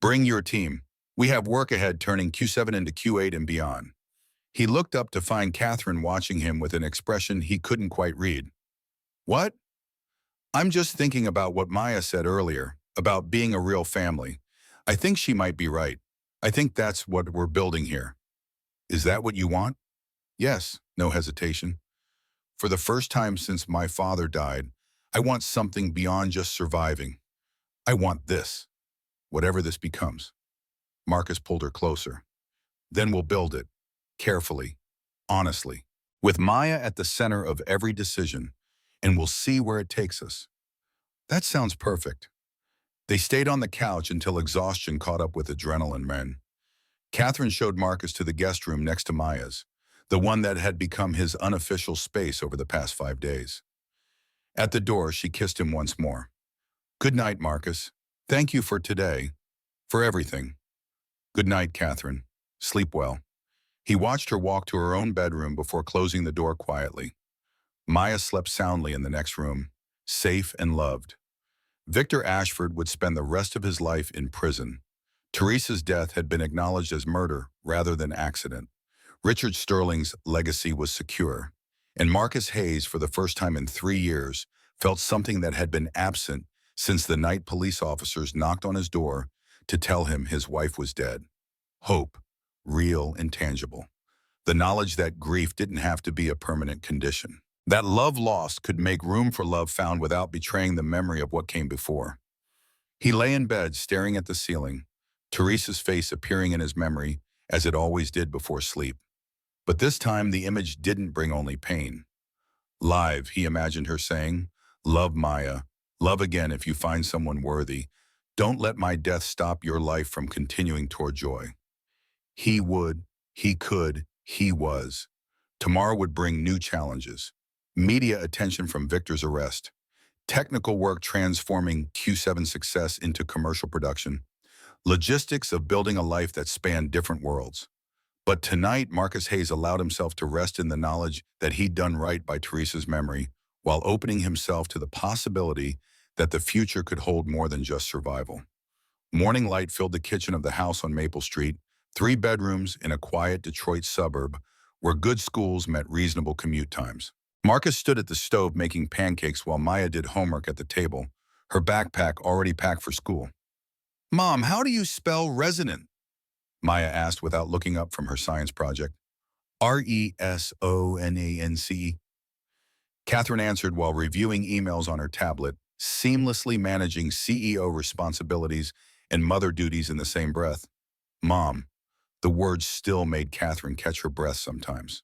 bring your team. We have work ahead turning Q7 into Q8 and beyond. He looked up to find Catherine watching him with an expression he couldn't quite read. What? I'm just thinking about what Maya said earlier, about being a real family. I think she might be right. I think that's what we're building here. Is that what you want? Yes, no hesitation. For the first time since my father died, I want something beyond just surviving. I want this, whatever this becomes. Marcus pulled her closer. Then we'll build it, carefully, honestly, with Maya at the center of every decision, and we'll see where it takes us. That sounds perfect. They stayed on the couch until exhaustion caught up with adrenaline men. Catherine showed Marcus to the guest room next to Maya's, the one that had become his unofficial space over the past 5 days. At the door, she kissed him once more. Good night, Marcus. Thank you for today, for everything. Good night, Catherine. Sleep well. He watched her walk to her own bedroom before closing the door quietly. Maya slept soundly in the next room, safe and loved. Victor Ashford would spend the rest of his life in prison. Teresa's death had been acknowledged as murder rather than accident. Richard Sterling's legacy was secure, and Marcus Hayes, for the first time in 3 years, felt something that had been absent since the night police officers knocked on his door to tell him his wife was dead. Hope, real and tangible. The knowledge that grief didn't have to be a permanent condition. That love lost could make room for love found without betraying the memory of what came before. He lay in bed, staring at the ceiling, Teresa's face appearing in his memory as it always did before sleep. But this time the image didn't bring only pain. Live, he imagined her saying, love Maya, love again if you find someone worthy. Don't let my death stop your life from continuing toward joy. He would, he could, he was. Tomorrow would bring new challenges. Media attention from Victor's arrest. Technical work transforming Q7 success into commercial production. Logistics of building a life that spanned different worlds. But tonight, Marcus Hayes allowed himself to rest in the knowledge that he'd done right by Teresa's memory, while opening himself to the possibility that the future could hold more than just survival. Morning light filled the kitchen of the house on Maple Street, 3 bedrooms in a quiet Detroit suburb where good schools met reasonable commute times. Marcus stood at the stove making pancakes while Maya did homework at the table, her backpack already packed for school. "Mom, how do you spell resonant?" Maya asked without looking up from her science project. "Resonance." Catherine answered while reviewing emails on her tablet, seamlessly managing CEO responsibilities and mother duties in the same breath. "Mom." The words still made Catherine catch her breath sometimes.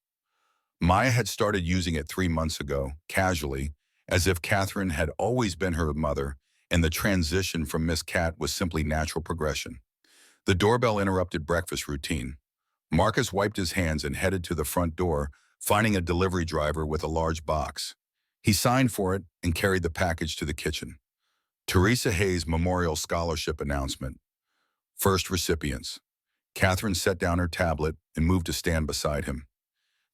Maya had started using it 3 months ago, casually, as if Catherine had always been her mother, and the transition from Miss Cat was simply natural progression. The doorbell interrupted breakfast routine. Marcus wiped his hands and headed to the front door, finding a delivery driver with a large box. He signed for it and carried the package to the kitchen. Teresa Hayes Memorial Scholarship Announcement. First recipients. Catherine set down her tablet and moved to stand beside him.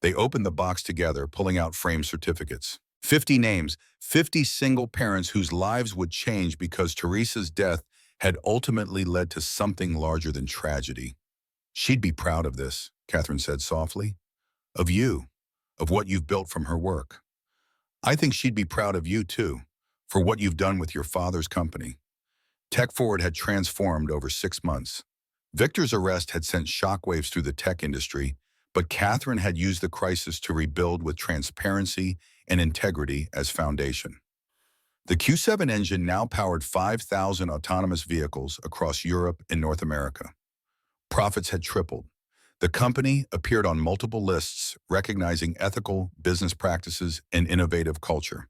They opened the box together, pulling out framed certificates. 50 names, 50 single parents whose lives would change because Teresa's death had ultimately led to something larger than tragedy. "She'd be proud of this," Catherine said softly. "Of you, of what you've built from her work. I think she'd be proud of you too, for what you've done with your father's company." Tech Forward had transformed over 6 months. Victor's arrest had sent shockwaves through the tech industry, but Catherine had used the crisis to rebuild with transparency and integrity as foundation. The Q7 engine now powered 5,000 autonomous vehicles across Europe and North America. Profits had tripled. The company appeared on multiple lists recognizing ethical business practices and innovative culture.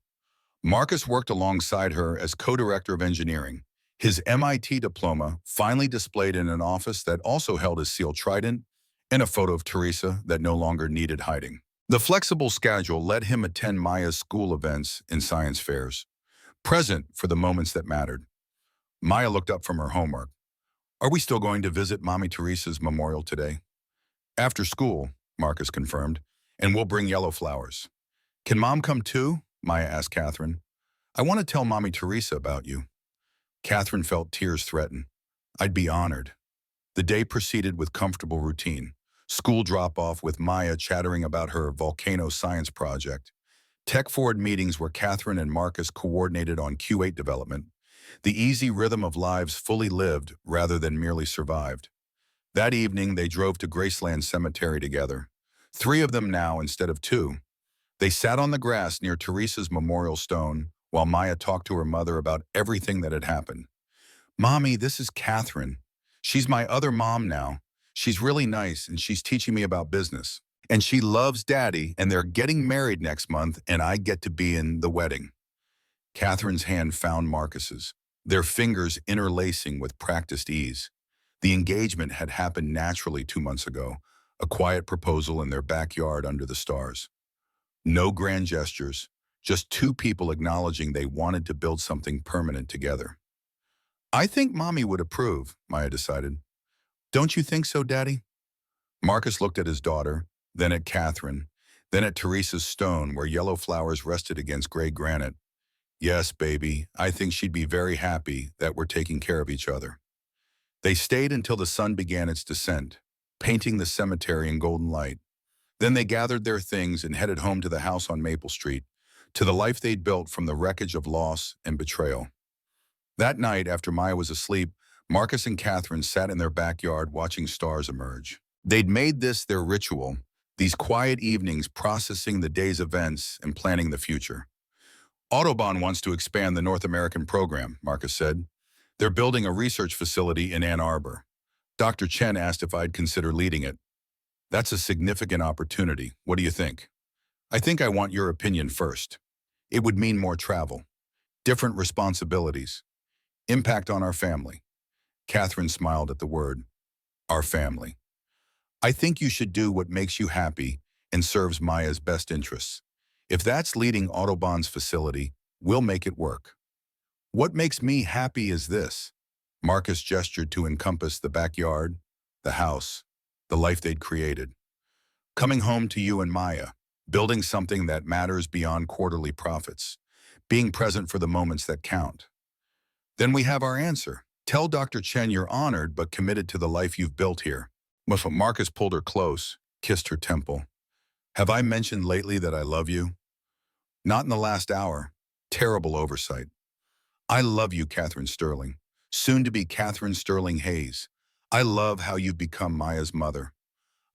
Marcus worked alongside her as co-director of engineering, his MIT diploma finally displayed in an office that also held his sealed trident and a photo of Teresa that no longer needed hiding. The flexible schedule let him attend Maya's school events and science fairs, present for the moments that mattered. Maya looked up from her homework. "Are we still going to visit Mommy Teresa's memorial today?" "After school," Marcus confirmed, "and we'll bring yellow flowers." "Can Mom come too?" Maya asked Catherine. "I want to tell Mommy Teresa about you." Catherine felt tears threaten. "I'd be honored." The day proceeded with comfortable routine. School drop-off with Maya chattering about her volcano science project. Tech Forward meetings where Catherine and Marcus coordinated on Q8 development. The easy rhythm of lives fully lived rather than merely survived. That evening, they drove to Graceland Cemetery together. 3 of them now instead of 2. They sat on the grass near Teresa's memorial stone while Maya talked to her mother about everything that had happened. "Mommy, this is Catherine. She's my other mom now. She's really nice and she's teaching me about business. And she loves Daddy and they're getting married next month and I get to be in the wedding." Catherine's hand found Marcus's, their fingers interlacing with practiced ease. The engagement had happened naturally 2 months ago, a quiet proposal in their backyard under the stars. No grand gestures, just 2 people acknowledging they wanted to build something permanent together. "I think Mommy would approve," Maya decided. "Don't you think so, Daddy?" Marcus looked at his daughter, then at Catherine, then at Teresa's stone where yellow flowers rested against gray granite. "Yes, baby, I think she'd be very happy that we're taking care of each other." They stayed until the sun began its descent, painting the cemetery in golden light. Then they gathered their things and headed home to the house on Maple Street, to the life they'd built from the wreckage of loss and betrayal. That night, after Maya was asleep, Marcus and Catherine sat in their backyard watching stars emerge. They'd made this their ritual, these quiet evenings processing the day's events and planning the future. "Autobahn wants to expand the North American program," Marcus said. "They're building a research facility in Ann Arbor. Dr. Chen asked if I'd consider leading it. That's a significant opportunity. What do you think?" "I think I want your opinion first. It would mean more travel, different responsibilities, impact on our family." Catherine smiled at the word, "our family." "I think you should do what makes you happy and serves Maya's best interests. If that's leading Autobahn's facility, we'll make it work." "What makes me happy is this." Marcus gestured to encompass the backyard, the house, the life they'd created. Coming home to you and Maya, building something that matters beyond quarterly profits, being present for the moments that count. Then we have our answer. Tell Dr. Chen you're honored but committed to the life you've built here. Marcus pulled her close, kissed her temple. Have I mentioned lately that I love you? Not in the last hour. Terrible oversight. I love you, Catherine Sterling. Soon to be Catherine Sterling Hayes. I love how you've become Maya's mother.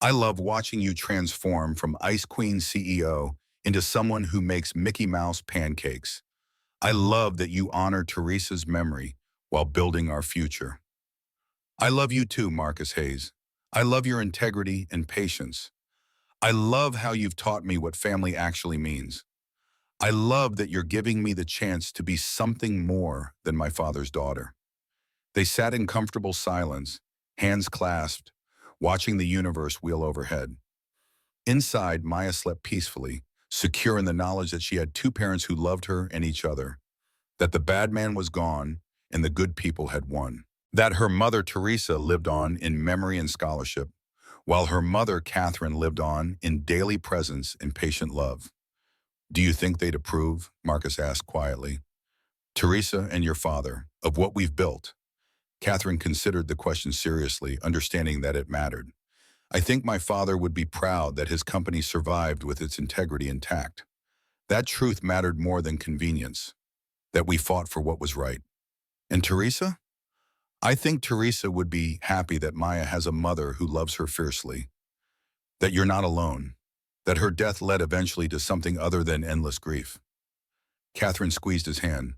I love watching you transform from Ice Queen CEO into someone who makes Mickey Mouse pancakes. I love that you honor Teresa's memory while building our future. I love you too, Marcus Hayes. I love your integrity and patience. I love how you've taught me what family actually means. I love that you're giving me the chance to be something more than my father's daughter. They sat in comfortable silence, hands clasped, watching the universe wheel overhead. Inside, Maya slept peacefully, secure in the knowledge that she had two parents who loved her and each other, that the bad man was gone and the good people had won, that her mother Teresa lived on in memory and scholarship, while her mother Catherine lived on in daily presence and patient love. Do you think they'd approve? Marcus asked quietly. Teresa and your father, of what we've built. Catherine considered the question seriously, understanding that it mattered. I think my father would be proud that his company survived with its integrity intact. That truth mattered more than convenience, that we fought for what was right. And Teresa? I think Teresa would be happy that Maya has a mother who loves her fiercely, that you're not alone, that her death led eventually to something other than endless grief. Catherine squeezed his hand.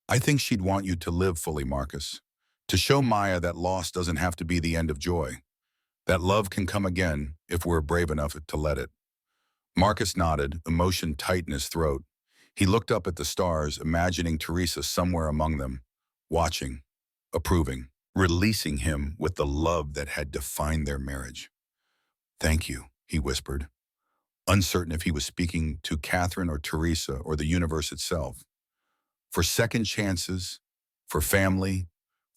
I think she'd want you to live fully, Marcus, to show Maya that loss doesn't have to be the end of joy, that love can come again if we're brave enough to let it. Marcus nodded, emotion tight in his throat. He looked up at the stars, imagining Teresa somewhere among them, watching, approving, releasing him with the love that had defined their marriage. Thank you, he whispered, uncertain if he was speaking to Catherine or Teresa or the universe itself. For second chances, for family,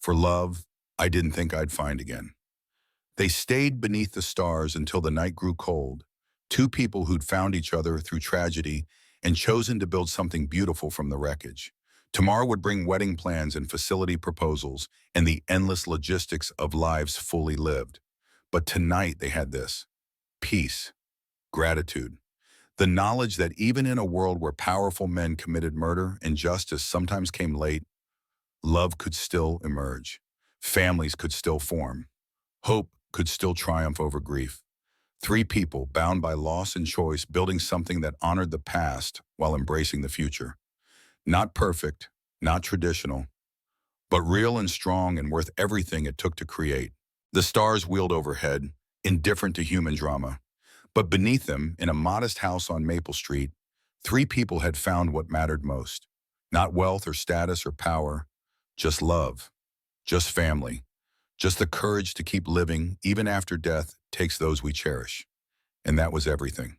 for love, I didn't think I'd find again. They stayed beneath the stars until the night grew cold, two people who'd found each other through tragedy and chosen to build something beautiful from the wreckage. Tomorrow would bring wedding plans and facility proposals and the endless logistics of lives fully lived. But tonight they had this: peace, gratitude, the knowledge that even in a world where powerful men committed murder and justice sometimes came late, love could still emerge. Families could still form. Hope could still triumph over grief. Three people bound by loss and choice, building something that honored the past while embracing the future. Not perfect, not traditional, but real and strong and worth everything it took to create. The stars wheeled overhead, indifferent to human drama. But beneath them, in a modest house on Maple Street, three people had found what mattered most. Not wealth or status or power, just love, just family, just the courage to keep living even after death takes those we cherish. And that was everything.